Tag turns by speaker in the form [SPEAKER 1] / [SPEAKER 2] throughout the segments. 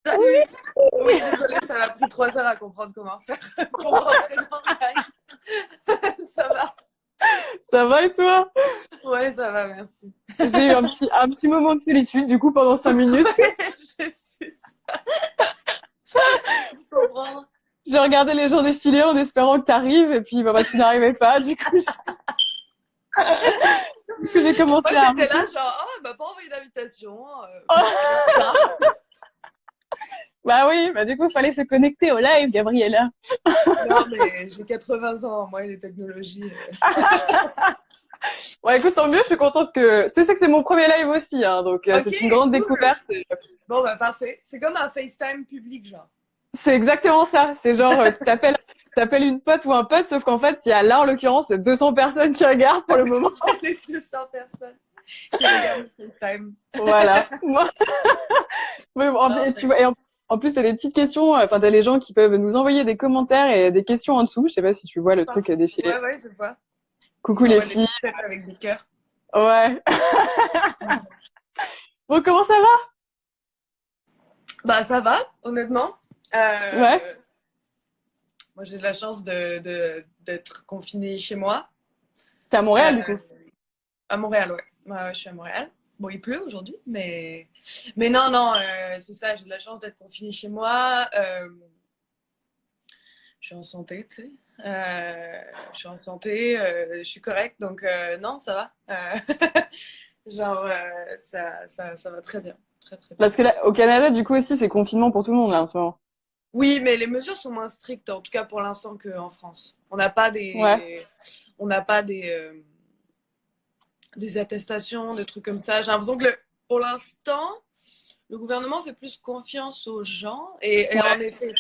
[SPEAKER 1] Salut! Oui, désolée, ça m'a pris 3 heures à comprendre comment faire pour rentrer dans le live. Ça va?
[SPEAKER 2] Ça va et toi?
[SPEAKER 1] Ouais, ça va, merci.
[SPEAKER 2] J'ai eu un petit moment de solitude, du coup, pendant 5 minutes.
[SPEAKER 1] Ouais, j'ai vu ça. Je comprends.
[SPEAKER 2] J'ai regardé les gens défiler en espérant que t'arrives, et puis bah, tu n'arrivais pas. Du coup, j'ai
[SPEAKER 1] Et moi,
[SPEAKER 2] commencé à...
[SPEAKER 1] j'étais là, genre, oh, elle m'a pas envoyé d'invitation. Bizarre.
[SPEAKER 2] Bah oui, bah du coup, fallait se connecter au live, Gabriella.
[SPEAKER 1] Non, mais j'ai 80 ans, moi, et les technologies.
[SPEAKER 2] Ouais, écoute, tant mieux, je suis contente que... C'est ça que c'est mon premier live aussi, hein, donc
[SPEAKER 1] Ok,
[SPEAKER 2] c'est une grande
[SPEAKER 1] cool.
[SPEAKER 2] découverte.
[SPEAKER 1] Bon, bah, parfait. C'est comme un FaceTime public, genre.
[SPEAKER 2] C'est exactement ça. C'est genre, t'appelles une pote ou un pote, sauf qu'en fait, il y a là, en l'occurrence, 200 personnes qui regardent pour le moment.
[SPEAKER 1] C'est les 200 personnes qui regardent le FaceTime.
[SPEAKER 2] Voilà. Mais bon,
[SPEAKER 1] Non,
[SPEAKER 2] et tu
[SPEAKER 1] c'est
[SPEAKER 2] vois, en plus, t'as des petites questions, enfin, t'as les gens qui peuvent nous envoyer des commentaires et des questions en dessous. Je sais pas si tu vois le truc
[SPEAKER 1] parfait.
[SPEAKER 2] défiler.
[SPEAKER 1] Ouais, ouais, je vois.
[SPEAKER 2] Coucou
[SPEAKER 1] Ils
[SPEAKER 2] les
[SPEAKER 1] envoient des
[SPEAKER 2] filles.
[SPEAKER 1] petites têtes avec des cœurs.
[SPEAKER 2] Ouais. Bon, comment ça va?
[SPEAKER 1] Bah, ça va, honnêtement.
[SPEAKER 2] Ouais.
[SPEAKER 1] Moi, j'ai de la chance d'être confinée chez moi.
[SPEAKER 2] T'es à Montréal, du
[SPEAKER 1] Euh,
[SPEAKER 2] coup.
[SPEAKER 1] à Montréal, ouais. Ouais, ouais, je suis à Montréal. Bon, il pleut aujourd'hui, mais non, non, c'est ça, j'ai de la chance d'être confinée chez moi. Je suis en santé, tu sais. Je suis en santé, je suis correcte, donc non, ça va. Genre, ça va très bien. Très, très bien.
[SPEAKER 2] Parce que là, au Canada, du coup, aussi, c'est confinement pour tout le monde, là, en ce moment.
[SPEAKER 1] Oui, mais les mesures sont moins strictes, en tout cas pour l'instant, qu'en France.
[SPEAKER 2] Ouais.
[SPEAKER 1] On n'a pas des attestations, des trucs comme ça. J'ai l'impression que pour l'instant, le gouvernement fait plus confiance aux gens. Et en
[SPEAKER 2] Ouais.
[SPEAKER 1] effet,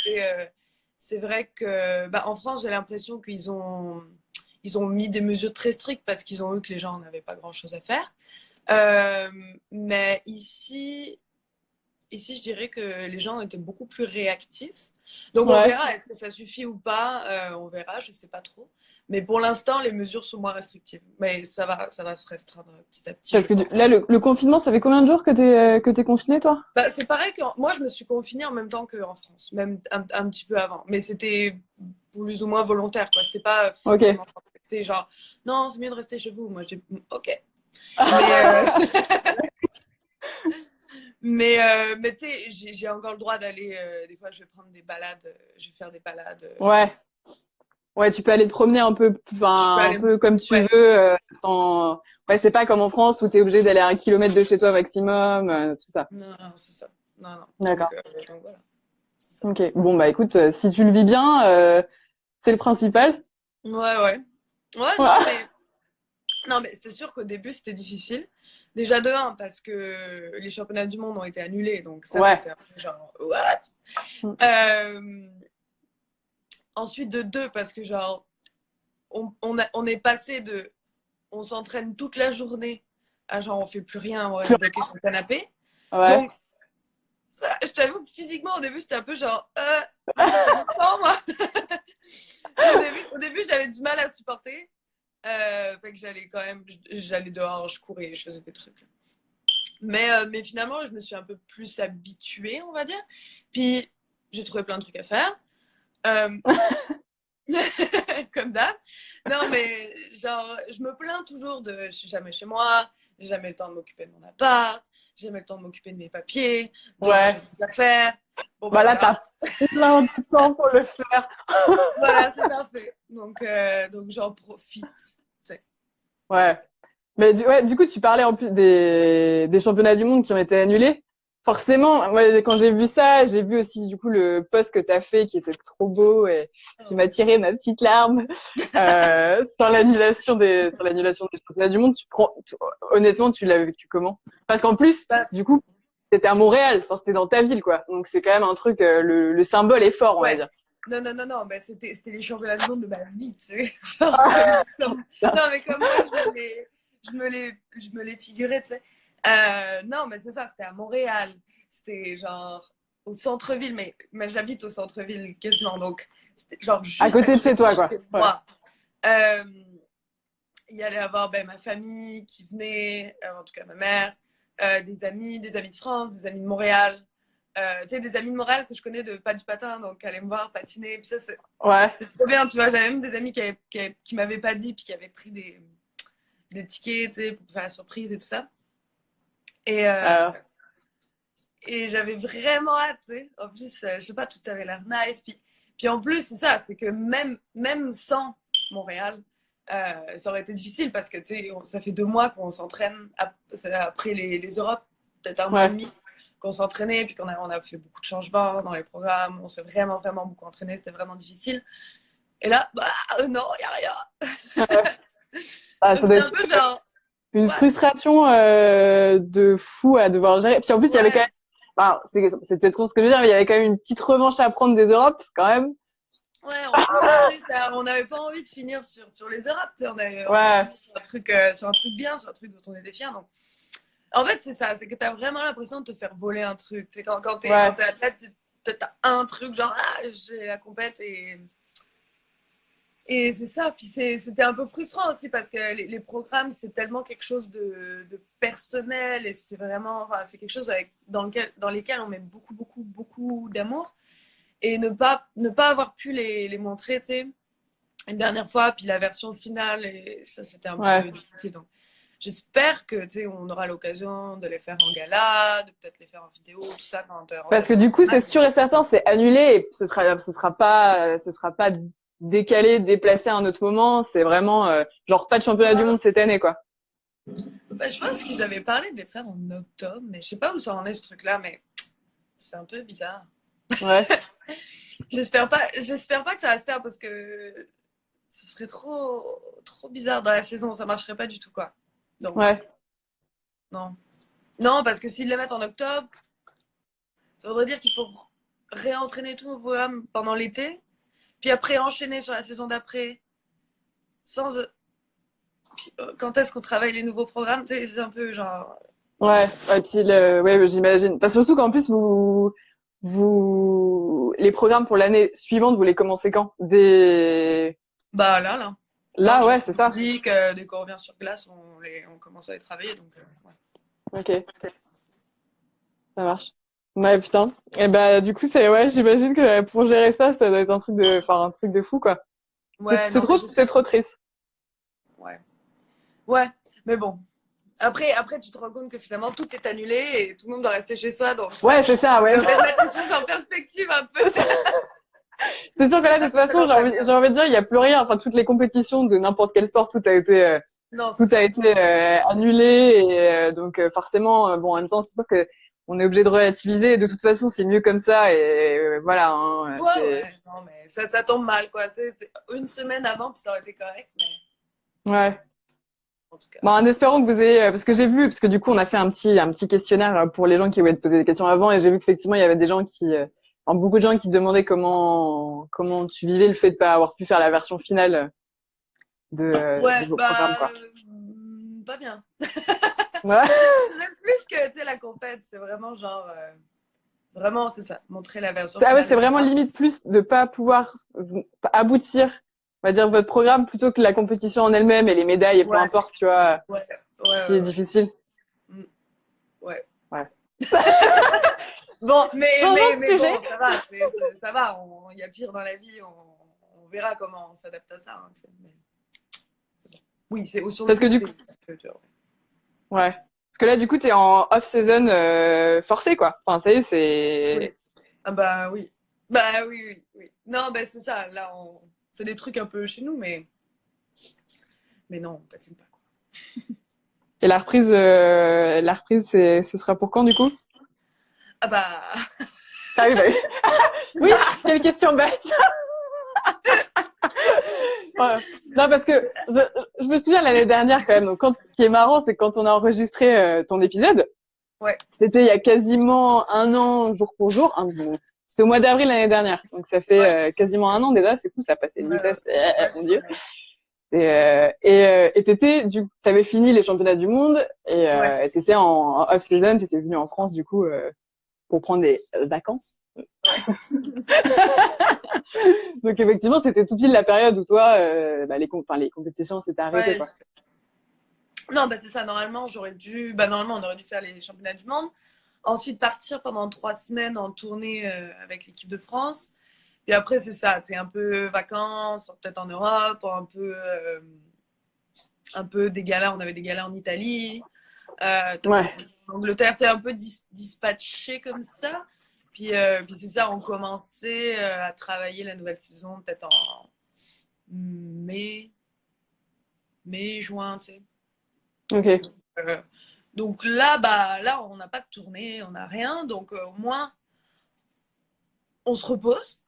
[SPEAKER 1] c'est vrai que bah, en France, j'ai l'impression ils ont mis des mesures très strictes parce qu'ils ont eu que les gens n'avaient pas grand-chose à faire. Euh, mais ici, je dirais que les gens étaient beaucoup plus réactifs. Donc on
[SPEAKER 2] Ouais.
[SPEAKER 1] verra, est-ce que ça suffit ou pas. On verra, je ne sais pas trop. Mais pour l'instant, les mesures sont moins restrictives. Mais ça va se restreindre petit à petit,
[SPEAKER 2] Parce
[SPEAKER 1] je
[SPEAKER 2] que
[SPEAKER 1] pense.
[SPEAKER 2] là, le confinement, ça fait combien de jours que t'es confiné, toi?
[SPEAKER 1] Bah, c'est pareil que moi, je me suis confinée en même temps qu'en France, même un petit peu avant. Mais c'était plus ou moins volontaire, quoi. C'était pas
[SPEAKER 2] Ok.
[SPEAKER 1] forcément. C'était genre, non, c'est mieux de rester chez vous. Moi, j'ai, ok. Mais, euh, mais tu sais, j'ai encore le droit d'aller. Des fois, je vais prendre des balades. Je vais faire des balades.
[SPEAKER 2] Ouais. Ouais, tu peux aller te promener un peu,
[SPEAKER 1] Je peux
[SPEAKER 2] enfin, un
[SPEAKER 1] aller.
[SPEAKER 2] peu comme tu
[SPEAKER 1] Ouais,
[SPEAKER 2] veux, sans. Ouais, c'est pas comme en France où t'es obligé d'aller à 1 kilomètre de chez toi maximum, tout ça.
[SPEAKER 1] non, non, c'est ça. Non, non.
[SPEAKER 2] D'accord.
[SPEAKER 1] Donc voilà, c'est ça.
[SPEAKER 2] Ok. Bon, bah écoute, si tu le vis bien, c'est le principal.
[SPEAKER 1] Ouais, ouais. Ouais, non,
[SPEAKER 2] Ouais.
[SPEAKER 1] mais c'est sûr qu'au début, c'était difficile. Déjà de un, parce que les championnats du monde ont été annulés. Donc ça,
[SPEAKER 2] Ouais.
[SPEAKER 1] c'était un peu genre, what?
[SPEAKER 2] Mm.
[SPEAKER 1] Euh, ensuite, de deux, parce que genre, on est passé de on s'entraîne toute la journée à genre, on fait plus rien, on reste bloqué sur le canapé.
[SPEAKER 2] Ouais.
[SPEAKER 1] Donc, ça, je t'avoue que physiquement, au début, c'était un peu genre, moi, je veux du sport, moi. Au début j'avais du mal à supporter. Fait que j'allais quand même, j'allais dehors, je courais, je faisais des trucs. Mais finalement, je me suis un peu plus habituée, on va dire. Puis, j'ai trouvé plein de trucs à faire. Euh, comme d'hab. Non, mais genre, je me plains toujours de je suis jamais chez moi, j'ai jamais le temps de m'occuper de mon appart, j'ai jamais le temps de m'occuper de mes papiers, de ranger
[SPEAKER 2] Ouais.
[SPEAKER 1] des affaires. Bon, bah
[SPEAKER 2] Bah là,
[SPEAKER 1] voilà.
[SPEAKER 2] t'as plein de temps pour le faire.
[SPEAKER 1] Voilà, c'est parfait. Donc j'en profite. T'sais.
[SPEAKER 2] Ouais. Mais ouais, du coup, tu parlais en plus des championnats du monde qui ont été annulés. Forcément, moi, quand j'ai vu ça, j'ai vu aussi du coup le post que t'as fait qui était trop beau et qui
[SPEAKER 1] Oh,
[SPEAKER 2] m'a tiré
[SPEAKER 1] merci.
[SPEAKER 2] ma petite larme sur l'annulation des championnats du monde. Honnêtement, tu l'as vécu comment? Parce qu'en plus,
[SPEAKER 1] Bah,
[SPEAKER 2] du coup, c'était à Montréal, enfin, c'était dans ta ville, quoi. Donc c'est quand même un truc, le symbole est fort, on va
[SPEAKER 1] ouais.
[SPEAKER 2] dire.
[SPEAKER 1] Non, non, non, non, bah, c'était les championnats du monde de ma vie, tu sais. Genre, non, mais comme moi, je me les figurais, tu sais. Non, mais c'est ça, c'était à Montréal. C'était genre au centre-ville, mais j'habite au centre-ville quasiment, donc c'était genre
[SPEAKER 2] À
[SPEAKER 1] juste à
[SPEAKER 2] côté de
[SPEAKER 1] côté
[SPEAKER 2] chez
[SPEAKER 1] de
[SPEAKER 2] toi, quoi.
[SPEAKER 1] chez
[SPEAKER 2] Ouais.
[SPEAKER 1] moi. Euh, il y allait avoir ben, ma famille qui venait, en tout cas ma mère, des amis de France, des amis de Montréal. Tu sais, des amis de morale que je connais de pas du patin, donc allaient me voir patiner. Puis ça,
[SPEAKER 2] Ouais.
[SPEAKER 1] c'est trop bien, tu vois. J'avais même des amis qui m'avaient pas dit, puis qui avaient pris des tickets, tu sais, pour faire la surprise et tout ça. Et,
[SPEAKER 2] Alors,
[SPEAKER 1] et j'avais vraiment hâte, tu sais. En plus, je sais pas, tout avait l'air nice. Puis en plus, c'est ça, c'est que même sans Montréal, ça aurait été difficile parce que, tu sais, ça fait 2 mois qu'on s'entraîne après les Europes, peut-être un mois et
[SPEAKER 2] ouais.
[SPEAKER 1] demi qu'on s'entraînait, puis on a fait beaucoup de changements dans les programmes, on s'est vraiment beaucoup entraîné, c'était vraiment difficile. Et là, bah non, il n'y a rien.
[SPEAKER 2] Ouais. Ah,
[SPEAKER 1] Donc
[SPEAKER 2] ça doit
[SPEAKER 1] c'était un
[SPEAKER 2] être
[SPEAKER 1] peu genre,
[SPEAKER 2] une
[SPEAKER 1] what?
[SPEAKER 2] frustration de fou à devoir gérer. Puis en plus, il y avait quand même,
[SPEAKER 1] Ouais,
[SPEAKER 2] enfin, c'est peut-être trop ce que je veux dire, mais il y avait quand même une petite revanche à prendre des Europes, quand même.
[SPEAKER 1] ouais, tu sais, on n'avait pas envie de finir sur les Europes, tu sais, on voulait
[SPEAKER 2] Ouais,
[SPEAKER 1] finir sur un truc bien, sur un truc dont on était fiers. Donc, en fait, c'est ça, c'est que tu as vraiment l'impression de te faire voler un truc. Tu sais, quand t'es
[SPEAKER 2] ouais,
[SPEAKER 1] athlète, t'as un truc, genre, ah, j'ai la compète et c'est ça. Puis c'était un peu frustrant aussi parce que les programmes, c'est tellement quelque chose de personnel et c'est vraiment, enfin, c'est quelque chose dans lesquels on met beaucoup d'amour. Et ne pas avoir pu les montrer, tu sais, une dernière fois, puis la version finale, et ça, c'était un peu
[SPEAKER 2] ouais.
[SPEAKER 1] difficile. Donc, j'espère que, tu sais, on aura l'occasion de les faire en gala, de peut-être les faire en vidéo, tout ça, quand on
[SPEAKER 2] Parce que
[SPEAKER 1] reviendra.
[SPEAKER 2] du coup, c'est sûr et certain, c'est annulé et ce sera pas décalé, déplacé à un autre moment. C'est vraiment, genre, pas de championnat du monde cette année, quoi.
[SPEAKER 1] Bah, je pense qu'ils avaient parlé de les faire en octobre, mais je sais pas où ça en est ce truc-là, mais c'est un peu bizarre.
[SPEAKER 2] Ouais,
[SPEAKER 1] J'espère pas que ça va se faire parce que ce serait trop bizarre dans la saison, ça marcherait pas du tout, quoi. Donc,
[SPEAKER 2] ouais.
[SPEAKER 1] non. Non, parce que s'ils les mettent en octobre, ça voudrait dire qu'il faut réentraîner tout le programme pendant l'été, puis après enchaîner sur la saison d'après, sans. Puis, quand est-ce qu'on travaille les nouveaux programmes? C'est un peu genre.
[SPEAKER 2] Ouais, ouais, puis ouais, j'imagine. Parce que surtout qu'en plus les programmes pour l'année suivante, vous les commencez quand?
[SPEAKER 1] Bah là. Là, on
[SPEAKER 2] Là, ouais,
[SPEAKER 1] cherche
[SPEAKER 2] c'est
[SPEAKER 1] la
[SPEAKER 2] ça.
[SPEAKER 1] musique, dès qu'on revient sur glace, on commence à les travailler. Donc, ouais.
[SPEAKER 2] Ok, ça marche. Ouais, putain. Et bah, du coup, ouais, j'imagine que pour gérer ça, ça doit être enfin, un truc de fou, quoi.
[SPEAKER 1] Ouais, non, mais
[SPEAKER 2] C'est
[SPEAKER 1] j'espère
[SPEAKER 2] trop
[SPEAKER 1] que.
[SPEAKER 2] triste.
[SPEAKER 1] Ouais. Ouais, mais bon. Après, tu te rends compte que finalement, tout est annulé et tout le monde doit rester chez soi. Donc,
[SPEAKER 2] Ouais, c'est ça, ouais.
[SPEAKER 1] ça va mettre les choses en perspective un peu.
[SPEAKER 2] C'est sûr que
[SPEAKER 1] C'est
[SPEAKER 2] là, de
[SPEAKER 1] pas
[SPEAKER 2] toute
[SPEAKER 1] si
[SPEAKER 2] façon,
[SPEAKER 1] mal ta vie.
[SPEAKER 2] j'ai envie de dire, il y a plus rien. Enfin, toutes les compétitions de n'importe quel sport,
[SPEAKER 1] Non,
[SPEAKER 2] tout
[SPEAKER 1] c'est
[SPEAKER 2] a
[SPEAKER 1] ça.
[SPEAKER 2] été annulé et donc forcément bon en même temps c'est sûr que on est obligé de relativiser et de toute façon c'est mieux comme ça et voilà hein, c'est
[SPEAKER 1] Ouais. Non, mais ça tombe mal, quoi. C'est une semaine avant, puis ça aurait été correct, mais
[SPEAKER 2] ouais
[SPEAKER 1] en tout cas.
[SPEAKER 2] bon en espérant que vous ayez parce que j'ai vu parce que du coup on a fait un petit questionnaire pour les gens qui voulaient te poser des questions avant et j'ai vu qu'effectivement il y avait des gens enfin, beaucoup de gens qui demandaient comment tu vivais le fait de pas avoir pu faire la version finale de
[SPEAKER 1] Ouais,
[SPEAKER 2] vos programmes
[SPEAKER 1] bah.
[SPEAKER 2] quoi
[SPEAKER 1] Pas bien.
[SPEAKER 2] ouais
[SPEAKER 1] C'est même plus que, tu sais, la compète. C'est vraiment genre. Vraiment, c'est ça. Montrer la version
[SPEAKER 2] ah ouais
[SPEAKER 1] finale
[SPEAKER 2] c'est
[SPEAKER 1] des
[SPEAKER 2] vraiment
[SPEAKER 1] programmes.
[SPEAKER 2] limite plus de pas pouvoir aboutir on va dire votre programme plutôt que la compétition en elle-même et les médailles et peu
[SPEAKER 1] Ouais,
[SPEAKER 2] importe tu vois
[SPEAKER 1] ouais,
[SPEAKER 2] qui est
[SPEAKER 1] ouais.
[SPEAKER 2] difficile
[SPEAKER 1] Mm, ouais.
[SPEAKER 2] ouais bon changeons de
[SPEAKER 1] Mais
[SPEAKER 2] sujet
[SPEAKER 1] bon, ça va, ça va. Il y a pire dans la vie. On verra comment on s'adapte à ça. Hein, mais oui, sur le
[SPEAKER 2] parce
[SPEAKER 1] coup,
[SPEAKER 2] que du
[SPEAKER 1] c'était
[SPEAKER 2] coup
[SPEAKER 1] un peu dur.
[SPEAKER 2] ouais parce que là du coup t'es en off season forcé quoi enfin ça y est
[SPEAKER 1] Oui.
[SPEAKER 2] c'est
[SPEAKER 1] Ah bah oui. Bah oui. Non, bah c'est ça. Là, on fait des trucs un peu chez nous, mais non, on patine pas, quoi.
[SPEAKER 2] et la reprise ce sera pour quand du coup
[SPEAKER 1] Ah bah.
[SPEAKER 2] ah oui bah oui oui quelle question bête ouais. Non parce que je me souviens l'année dernière quand même donc ce qui est marrant c'est quand on a enregistré ton épisode.
[SPEAKER 1] Ouais.
[SPEAKER 2] C'était il y a quasiment un an, jour pour jour. Bon, c'était au mois d'avril l'année dernière. Donc ça fait
[SPEAKER 1] Ouais.
[SPEAKER 2] quasiment un an déjà. C'est fou, ça a passé une vitesse.
[SPEAKER 1] Ouais,
[SPEAKER 2] Mon
[SPEAKER 1] c'est
[SPEAKER 2] Dieu.
[SPEAKER 1] vrai.
[SPEAKER 2] Et t'avais fini les championnats du monde
[SPEAKER 1] Ouais.
[SPEAKER 2] et t'étais en off-season. T'étais venu en France du coup pour prendre des vacances.
[SPEAKER 1] Ouais.
[SPEAKER 2] Donc effectivement, c'était tout pile la période où toi, bah, les compétitions s'étaient arrêtées
[SPEAKER 1] Ouais,
[SPEAKER 2] quoi.
[SPEAKER 1] non, bah c'est ça. Normalement, on aurait dû faire les championnats du monde. ensuite partir pendant 3 semaines en tournée avec l'équipe de France. Et après, c'est ça, c'est un peu vacances, peut-être en Europe, un peu des galas. On avait des galas en Italie,
[SPEAKER 2] Ouais.
[SPEAKER 1] en Angleterre, c'est un peu dispatché comme ça. Puis c'est ça, on commençait à travailler la nouvelle saison peut-être en mai, juin, tu sais.
[SPEAKER 2] Ok.
[SPEAKER 1] Euh, donc là, là, on n'a pas de tournée, on n'a rien. Donc au moins, on se repose.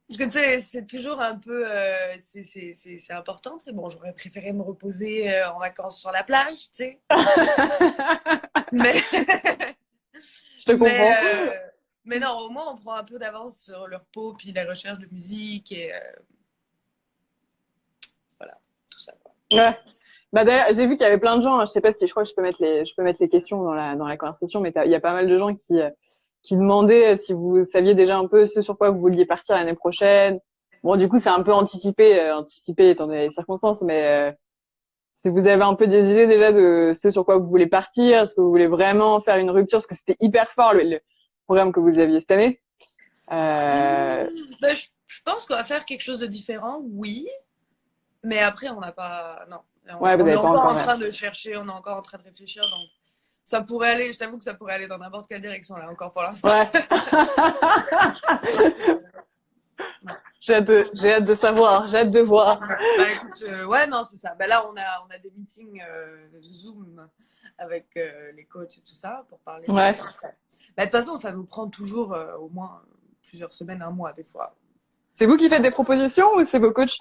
[SPEAKER 1] Parce que tu sais, c'est toujours un peu. C'est important. Tu sais. Bon, j'aurais préféré me reposer en vacances sur la plage, tu sais. Mais,
[SPEAKER 2] Je te
[SPEAKER 1] mais,
[SPEAKER 2] comprends.
[SPEAKER 1] mais non, au moins, on prend un peu d'avance sur le repos, puis la recherche de musique et voilà, tout ça. Quoi.
[SPEAKER 2] Ouais. Bah d'ailleurs, j'ai vu qu'il y avait plein de gens, je sais pas si je crois que je peux mettre les questions dans la conversation, mais il y a pas mal de gens qui demandaient si vous saviez déjà un peu ce sur quoi vous vouliez partir l'année prochaine. Bon, du coup, c'est un peu anticipé étant donné les circonstances, mais si vous avez un peu des idées déjà de ce sur quoi vous voulez partir, est-ce que vous voulez vraiment faire une rupture, parce que c'était hyper fort le programme que vous aviez cette année.
[SPEAKER 1] Ben, je pense qu'on va faire quelque chose de différent, oui. Mais après, on n'a pas. Non.
[SPEAKER 2] Ouais, vous
[SPEAKER 1] On est
[SPEAKER 2] avez pas
[SPEAKER 1] encore en
[SPEAKER 2] encore.
[SPEAKER 1] train de chercher, on est encore en train de réfléchir. Donc, ça pourrait aller, je t'avoue que ça pourrait aller dans n'importe quelle direction, là, encore pour l'instant.
[SPEAKER 2] Ouais. J'ai hâte de savoir, j'ai hâte de voir.
[SPEAKER 1] Bah écoute, ouais, non, c'est ça. Bah, là, on a des meetings Zoom avec les coachs et tout ça pour parler de.
[SPEAKER 2] Ouais.
[SPEAKER 1] Bah, de toute façon, ça nous prend toujours au moins plusieurs semaines, un mois, des fois.
[SPEAKER 2] C'est vous qui faites des propositions ou c'est vos coachs?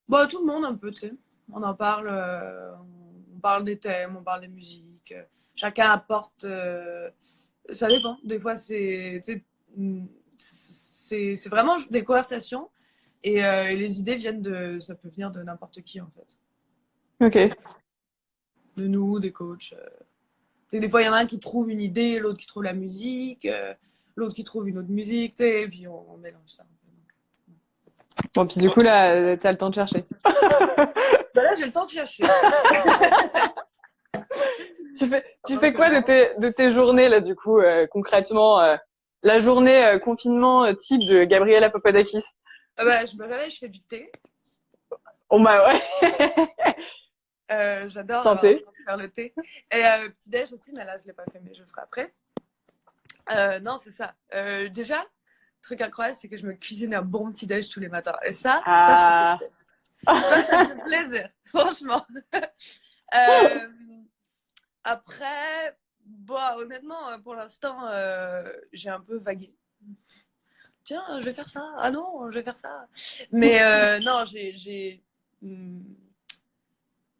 [SPEAKER 1] Bah, tout le monde, un peu, tu sais. On en parle, on parle des thèmes, on parle des musiques. Chacun apporte. Ça dépend. Des fois, c'est vraiment des conversations et les idées viennent de. Ça peut venir de n'importe qui, en fait.
[SPEAKER 2] Ok.
[SPEAKER 1] De nous, des coachs. Des fois, il y en a un qui trouve une idée, l'autre qui trouve la musique, l'autre qui trouve une autre musique, et puis on mélange ça.
[SPEAKER 2] Bon, puis du coup, là, t'as le temps de chercher.
[SPEAKER 1] Bah là, j'ai le temps de chercher.
[SPEAKER 2] Tu fais quoi de tes journées, là, du coup, concrètement, la journée confinement type de Gabriela Papadakis?
[SPEAKER 1] Ah bah, je me réveille, je fais du thé.
[SPEAKER 2] Oh bah ouais,
[SPEAKER 1] J'adore avoir le
[SPEAKER 2] santé.
[SPEAKER 1] temps de faire le thé. Et petit déj aussi, mais là, je ne l'ai pas fait, mais je le ferai après. Non, c'est ça. Déjà, truc incroyable, c'est que je me cuisine un bon petit déj tous les matins. Et ça me fait
[SPEAKER 2] Ah.
[SPEAKER 1] plaisir. Ça me fait plaisir, franchement. Euh, Après, bah, honnêtement, pour l'instant, j'ai un peu vagué. Tiens, je vais faire ça. Ah non, je vais faire ça. Mais non, hmm,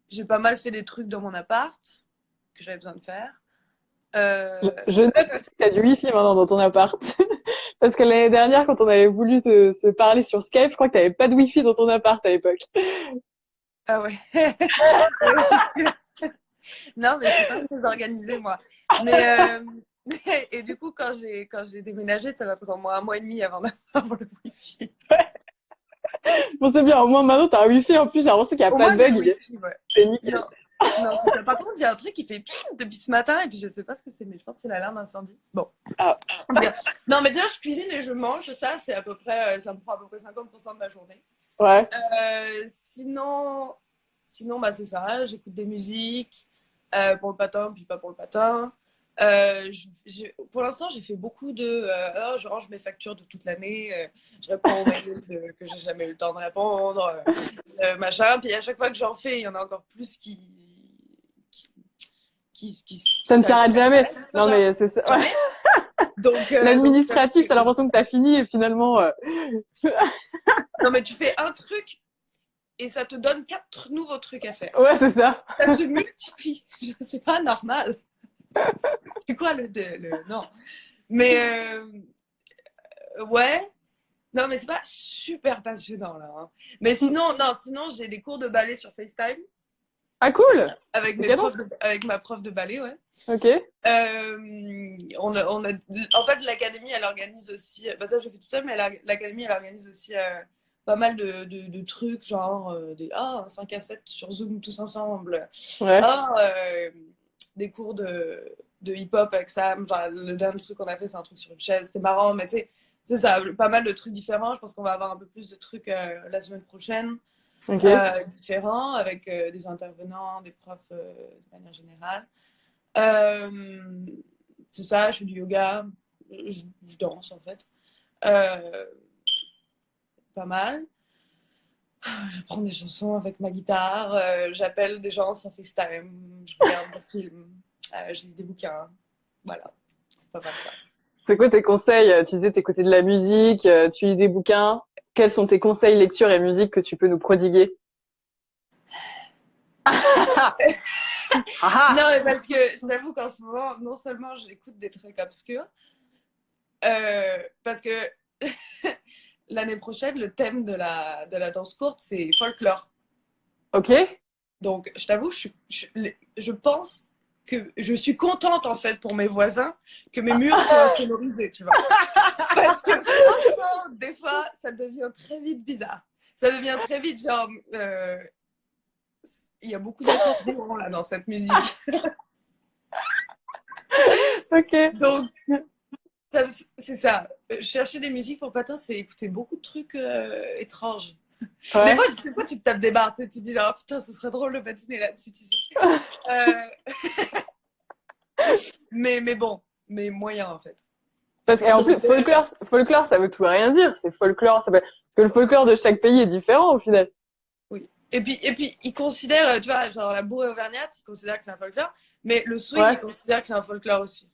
[SPEAKER 1] j'ai pas mal fait des trucs dans mon appart que j'avais besoin de faire.
[SPEAKER 2] Je note aussi que t'as du wifi maintenant dans ton appart. Parce que l'année dernière, quand on avait voulu se parler sur Skype, je crois que t'avais pas de wifi dans ton appart à l'époque.
[SPEAKER 1] Ah ouais. Non, mais je suis pas très organisée, moi. Mais, et du coup, quand j'ai déménagé, ça m'a pris au moins un mois et demi avant d'avoir le wifi.
[SPEAKER 2] Bon, c'est bien, au moins maintenant t'as un wifi. En plus, j'ai l'impression qu'il y a
[SPEAKER 1] Au
[SPEAKER 2] pas
[SPEAKER 1] moins,
[SPEAKER 2] de
[SPEAKER 1] j'ai
[SPEAKER 2] bug.
[SPEAKER 1] le wifi, ouais.
[SPEAKER 2] C'est nickel.
[SPEAKER 1] Non, non, c'est ça. Par contre, il y a un truc qui fait pim depuis ce matin, et puis je sais pas ce que c'est, mais je pense que c'est l'alarme incendie. Bon.
[SPEAKER 2] Ah,
[SPEAKER 1] Non, mais déjà, je cuisine et je mange. Ça, c'est à peu près, ça me prend à peu près 50% de ma journée.
[SPEAKER 2] ouais.
[SPEAKER 1] Sinon bah, c'est ça. J'écoute des musiques pour le patin, puis pas pour le patin. Pour l'instant, j'ai fait beaucoup de. Je range mes factures de toute l'année. Je réponds aux mails que j'ai jamais eu le temps de répondre. Machin. Puis à chaque fois que j'en fais, il y en a encore plus qui, qui
[SPEAKER 2] Ça ne s'arrête jamais.
[SPEAKER 1] s'agrègent,
[SPEAKER 2] Non,
[SPEAKER 1] genre,
[SPEAKER 2] mais c'est ça. Ouais.
[SPEAKER 1] jamais. Donc,
[SPEAKER 2] L'administratif, t'as l'impression que t'as fini et finalement,
[SPEAKER 1] non, mais tu fais un truc et ça te donne 4 nouveaux trucs à faire.
[SPEAKER 2] ouais, c'est ça.
[SPEAKER 1] Ça se multiplie. C'est pas normal. C'est quoi Non. Mais ouais. Non, mais c'est pas super passionnant là. Hein. Mais sinon, non, sinon j'ai des cours de ballet sur FaceTime
[SPEAKER 2] Ah, cool.
[SPEAKER 1] avec
[SPEAKER 2] C'est cadeau.
[SPEAKER 1] avec ma prof de ballet, ouais.
[SPEAKER 2] Ok.
[SPEAKER 1] En fait, l'académie, elle organise aussi. Bah ça, je fais tout seul, mais l'académie, elle organise aussi pas mal de trucs, genre un 5 à 7 sur Zoom tous ensemble.
[SPEAKER 2] Ouais.
[SPEAKER 1] Ah, des cours de hip-hop avec Sam. Genre, le dernier truc qu'on a fait, c'est un truc sur une chaise. C'était marrant, mais tu sais, c'est ça, pas mal de trucs différents. Je pense qu'on va avoir un peu plus de trucs la semaine prochaine,
[SPEAKER 2] Ok.
[SPEAKER 1] différents, avec des intervenants, des profs de manière générale. Euh, c'est ça, je fais du yoga, je danse en fait. Euh, pas mal. J'apprends des chansons avec ma guitare, j'appelle des gens sur FaceTime, je regarde des films, je lis des bouquins. Voilà, c'est pas mal ça.
[SPEAKER 2] C'est quoi tes conseils? Tu disais t'écoutais de la musique, tu lis des bouquins. Quels sont tes conseils lecture et musique que tu peux nous prodiguer?
[SPEAKER 1] Non,
[SPEAKER 2] Ah
[SPEAKER 1] mais parce que je t'avoue qu'en ce moment, non seulement j'écoute des trucs obscurs, parce que l'année prochaine, le thème de la danse courte, c'est folklore.
[SPEAKER 2] ok.
[SPEAKER 1] Donc, je t'avoue, je pense que je suis contente, en fait, pour mes voisins, que mes murs soient insonorisés, tu vois. Parce que franchement, des fois, ça devient très vite bizarre. Ça devient très vite genre, il y a beaucoup d'accordéons là dans cette musique.
[SPEAKER 2] Ok.
[SPEAKER 1] Donc, c'est ça. Chercher des musiques pour patin, c'est écouter beaucoup de trucs étranges.
[SPEAKER 2] Ouais.
[SPEAKER 1] Des fois, tu te tapes des barres, tu te dis genre, oh, putain, ce serait drôle de patiner là-dessus, tu sais. Euh, mais bon, mais moyen en fait.
[SPEAKER 2] Parce qu'en plus,
[SPEAKER 1] Donc,
[SPEAKER 2] folklore, ça veut tout et rien dire. C'est folklore, parce que le folklore de chaque pays est différent au final.
[SPEAKER 1] oui. Et puis, ils considèrent, tu vois, genre la bourre auvergnate, ils considèrent que c'est un folklore, mais le swing, ils
[SPEAKER 2] Ouais.
[SPEAKER 1] considèrent que c'est un folklore aussi.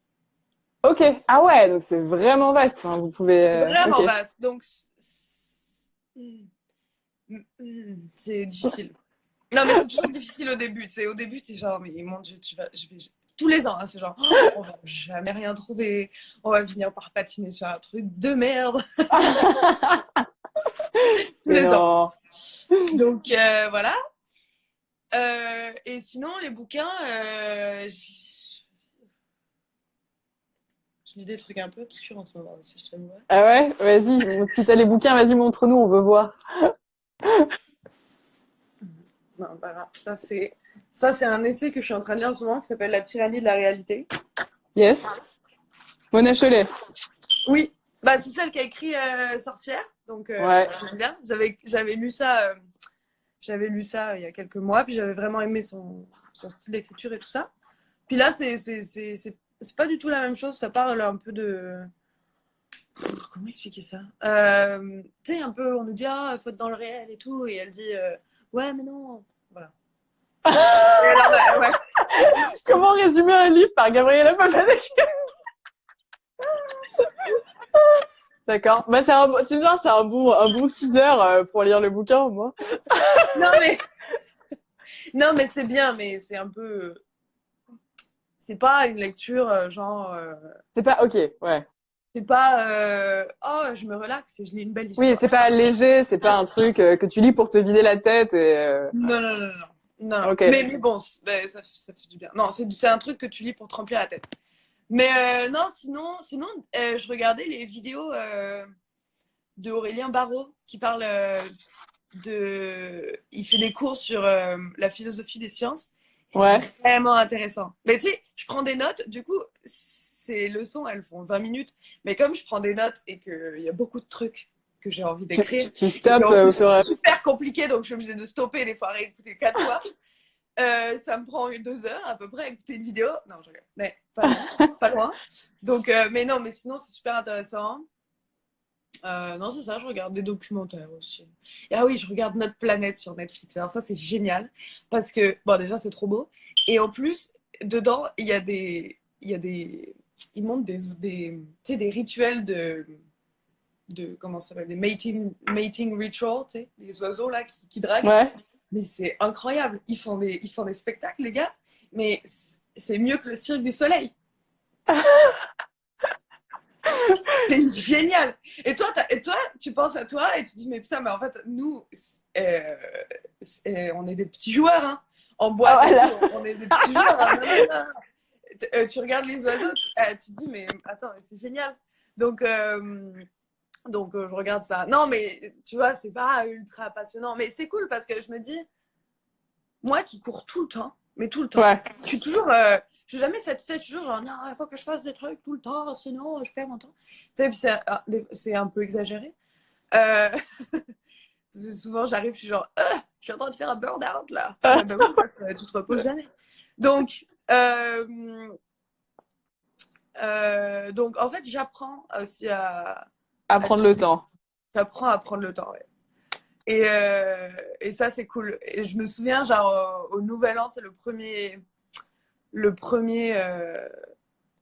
[SPEAKER 2] Ok. Ah ouais, donc c'est vraiment vaste. Enfin, vous pouvez.
[SPEAKER 1] C'est
[SPEAKER 2] Ok.
[SPEAKER 1] vraiment vaste. Donc, c'est difficile. Non, mais c'est toujours difficile au début. Tu sais, au début, tu es genre, mais mon Dieu, tous les ans, hein, c'est genre, oh, on va jamais rien trouver. On va finir par patiner sur un truc de merde tous
[SPEAKER 2] Mais
[SPEAKER 1] les ans.
[SPEAKER 2] non.
[SPEAKER 1] Donc, voilà. Et sinon, les bouquins, je lis des trucs un peu obscurs en ce moment aussi, je t'avoue.
[SPEAKER 2] Ah ouais, vas-y. Si t'as les bouquins, vas-y, montre-nous, on veut voir.
[SPEAKER 1] Non, voilà. Ça, c'est un essai que je suis en train de lire en ce moment qui s'appelle La tyrannie de la réalité.
[SPEAKER 2] Yes. Mona Chollet.
[SPEAKER 1] Oui, bah, c'est celle qui a écrit Sorcière. Donc,
[SPEAKER 2] Ouais.
[SPEAKER 1] j'aime bien. J'avais lu ça il y a quelques mois, puis j'avais vraiment aimé son style d'écriture et tout ça. Puis là, c'est pas du tout la même chose. Ça parle un peu de. Comment expliquer ça? Tu sais, un peu, on nous dit, ah, faut être dans le réel et tout. Et elle dit, ouais, mais non. Voilà. Et alors, bah, ouais.
[SPEAKER 2] Comment résumer un livre par Gabriela Papadakis? D'accord. Bah, tu me dis, c'est un bon teaser pour lire le bouquin, au moins.
[SPEAKER 1] Non, mais, non, mais c'est bien, mais c'est un peu. C'est pas une lecture genre.
[SPEAKER 2] C'est pas, ok, ouais.
[SPEAKER 1] C'est pas. Oh, je me relaxe et je lis une belle
[SPEAKER 2] Oui,
[SPEAKER 1] histoire.
[SPEAKER 2] c'est pas léger, c'est pas un truc que tu lis pour te vider la tête et,
[SPEAKER 1] Non, non, non, non. Non, non.
[SPEAKER 2] ok.
[SPEAKER 1] Mais bon, ben, ça fait du bien. Non, c'est un truc que tu lis pour te remplir la tête. Mais non, sinon je regardais les vidéos de Aurélien Barraud qui parle de. Il fait des cours sur la philosophie des sciences. C'est
[SPEAKER 2] Ouais.
[SPEAKER 1] vraiment intéressant. Mais tu sais, je prends des notes, du coup, ces leçons, elles font 20 minutes. Mais comme je prends des notes et qu'il y a beaucoup de trucs que j'ai envie d'écrire,
[SPEAKER 2] Tu
[SPEAKER 1] et
[SPEAKER 2] stoppes
[SPEAKER 1] qu'en plus
[SPEAKER 2] au fur et
[SPEAKER 1] c'est
[SPEAKER 2] à
[SPEAKER 1] super compliqué, donc je suis obligée de stopper des fois, réécouter 4 fois. Ça me prend 2 heures à peu près à écouter une vidéo. Non, je regarde. Mais pas loin. Pas loin. Donc, mais non, mais sinon, c'est super intéressant. Non, c'est ça, je regarde des documentaires aussi. Et ah oui, je regarde Notre Planète sur Netflix. Alors ça, c'est génial. Parce que, bon, déjà, c'est trop beau. Et en plus, dedans, il y a des. Il y a des. Ils montrent tu sais, des rituels comment ça s'appelle, des mating rituals, tu sais, des oiseaux là qui draguent.
[SPEAKER 2] Ouais.
[SPEAKER 1] Mais c'est incroyable. Ils font des spectacles, les gars. Mais c'est mieux que le Cirque du Soleil. C'est génial. Et toi, tu penses à toi et tu dis, mais putain, mais en fait, nous, euh, on est des petits joueurs, hein. En
[SPEAKER 2] Ah,
[SPEAKER 1] boîte et tout,
[SPEAKER 2] voilà.
[SPEAKER 1] on est des petits joueurs, hein. Non, non, non. Tu regardes les oiseaux, tu te dis, mais attends, c'est génial. Donc, je regarde ça. Non, mais tu vois, c'est pas ultra passionnant. Mais c'est cool parce que je me dis, moi qui cours tout le temps, mais tout le temps,
[SPEAKER 2] Ouais.
[SPEAKER 1] je suis toujours. suis jamais satisfaite. Je suis toujours genre, non, il faut que je fasse des trucs tout le temps, sinon je perds mon temps. Tu sais, puis c'est un peu exagéré. Euh, Parce que souvent, j'arrive, je suis genre, je suis en train de faire un burn-out là. Ben oui, tu te reposes jamais. Donc, en fait, j'apprends aussi
[SPEAKER 2] À
[SPEAKER 1] à
[SPEAKER 2] prendre le
[SPEAKER 1] chiller.
[SPEAKER 2] temps.
[SPEAKER 1] J'apprends à prendre le temps, ouais. Et ça, c'est cool. Et je me souviens, genre, au Nouvel An, c'est le premier.